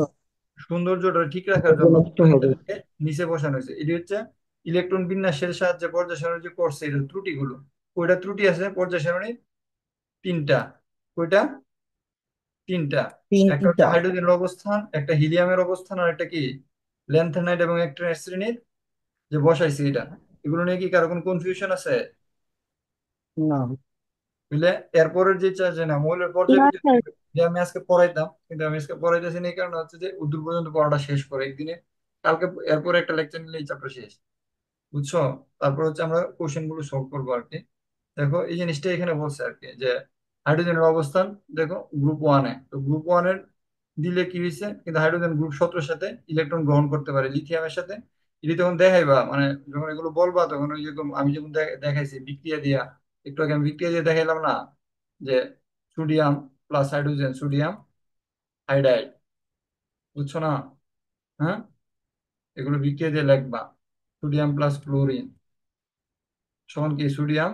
Speaker 1: সৌন্দর্যটা ঠিক রাখার জন্য
Speaker 2: নষ্ট হবে।
Speaker 1: এটাকে নিচে বসানো হয়েছে। এটি হচ্ছে ইলেকট্রন বিন্যাসের সাহায্যে পর্যায় সারণী যে করছে, এটা ত্রুটিগুলো। কয়টা ত্রুটি আছে পর্যায় সারণীর? তিনটা। কয়টা? তিনটা। একটা হচ্ছে
Speaker 2: তিনটা।
Speaker 1: হাইড্রোজেনের অবস্থান, একটা হিলিয়ামের অবস্থান, আর একটা কি ল্যান্থেনাইড এবং অ্যাক্টিনাইড শ্রেণীর যে বসাইছে এটা। এগুলো নিয়ে কি কারো কোনো কনফিউশন আছে?
Speaker 2: না।
Speaker 1: বুঝলে? এরপরের যে যে না মৌলের
Speaker 3: না
Speaker 1: পর্যাবৃত্তি
Speaker 3: স্যার।
Speaker 1: যে আমি আজকে পড়াইতাম, কিন্তু আমি আজকে পড়াইতেছি না, এই কারণে হচ্ছে যে উদ্দূর পর্যন্ত পড়াটা শেষ করে একদিনে। কালকে এরপরে একটা লেকচার নিলে এই চ্যাপ্টার শেষ। বুঝছো? তারপর হচ্ছে আমরা কোশ্চেন গুলো সলভ করবো আর কি। দেখো এই জিনিসটা এখানে বলছে আর কি, যে হাইড্রোজেনের অবস্থান দেখো গ্রুপ ওয়ানে, তো গ্রুপ ওয়ানের দিলে কি হয়েছে? কিন্তু হাইড্রোজেন গ্রুপ 17 সাথে ইলেকট্রন গ্রহণ করতে পারে লিথিয়ামের সাথে। এটি তখন দেখাইবা, মানে যখন এগুলো বলবা, তখন ওই যেরকম আমি যখন দেখাইছি বিক্রিয়া দিয়া, একটু আগে আমি বিক্রিয়া দিয়ে দেখাইলাম না, যে sodium plus hydrogen, sodium hydride. বুঝছো না? হ্যাঁ, এগুলো বিক্রিয়া দিয়ে লিখবা। সোডিয়াম প্লাস ক্লোরিন সমান কি? Sodium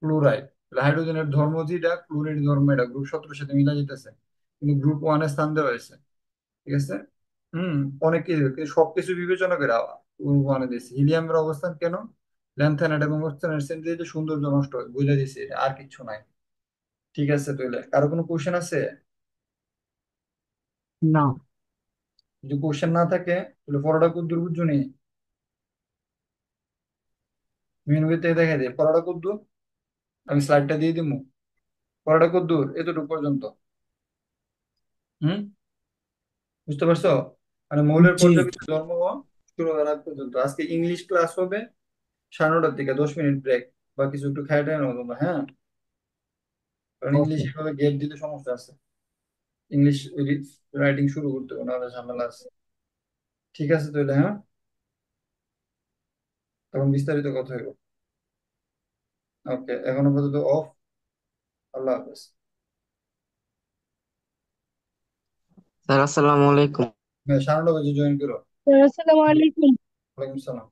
Speaker 1: chloride. হাইড্রোজেনের ধর্ম যেটা, ক্লোরিনের ধর্ম এটা, গ্রুপ 17 সাথে মিলা যেতেছে, কিন্তু গ্রুপ ওয়ানে স্থান দেওয়া হয়েছে। ঠিক আছে। হম। অনেক কিছু, কিন্তু সবকিছু বিবেচনা করে গ্রুপ ওয়ানে দিয়েছে। হিলিয়ামের অবস্থান কেন? ল্যান্থানাইড এবং অক্সানাইড শ্রেণীতে যে সৌন্দর্য নষ্ট হয়, বুঝে দিয়েছে, আর কিচ্ছু নাই। ঠিক আছে, তাহলে কারো কোনো কোশ্চেন আছে?
Speaker 2: না।
Speaker 1: যদি কোশ্চেন না থাকে, তাহলে পড়াটা কদ্দুর বুঝছো নি? মেন বইতে দেখা যায় পড়াটা কদ্দুর। আমি স্লাইডটা দিয়ে দিব। পড়াটা কদ্দুর এতটুকু পর্যন্ত। হুম, বুঝতে পারছো? মানে মৌলের
Speaker 2: জি।
Speaker 1: পর্যাবৃত্ত ধর্ম শুরু হওয়ার আগ পর্যন্ত। আজকে ইংলিশ ক্লাস হবে 9:30 থেকে, 10 মিনিট ব্রেক, বা কিছু একটু খাই টাই নেবো তোমরা, হ্যাঁ? কারণ ইংলিশ
Speaker 2: ওকে।
Speaker 1: এভাবে গ্যাপ দিতে সমস্যা আছে। ইংলিশ রাইটিং শুরু করতে হবে, নাহলে ঝামেলা আছে। ঠিক আছে তাহলে, হ্যাঁ, তখন বিস্তারিত কথা হইব। ওকে, এখন আপাতত অফ। আল্লাহ হাফেজ।
Speaker 4: স্যার আসসালামু আলাইকুম।
Speaker 1: 9:30 বাজে জয়েন করো।
Speaker 3: স্যার, আসসালামু আলাইকুম।
Speaker 1: ওয়ালাইকুম সালাম।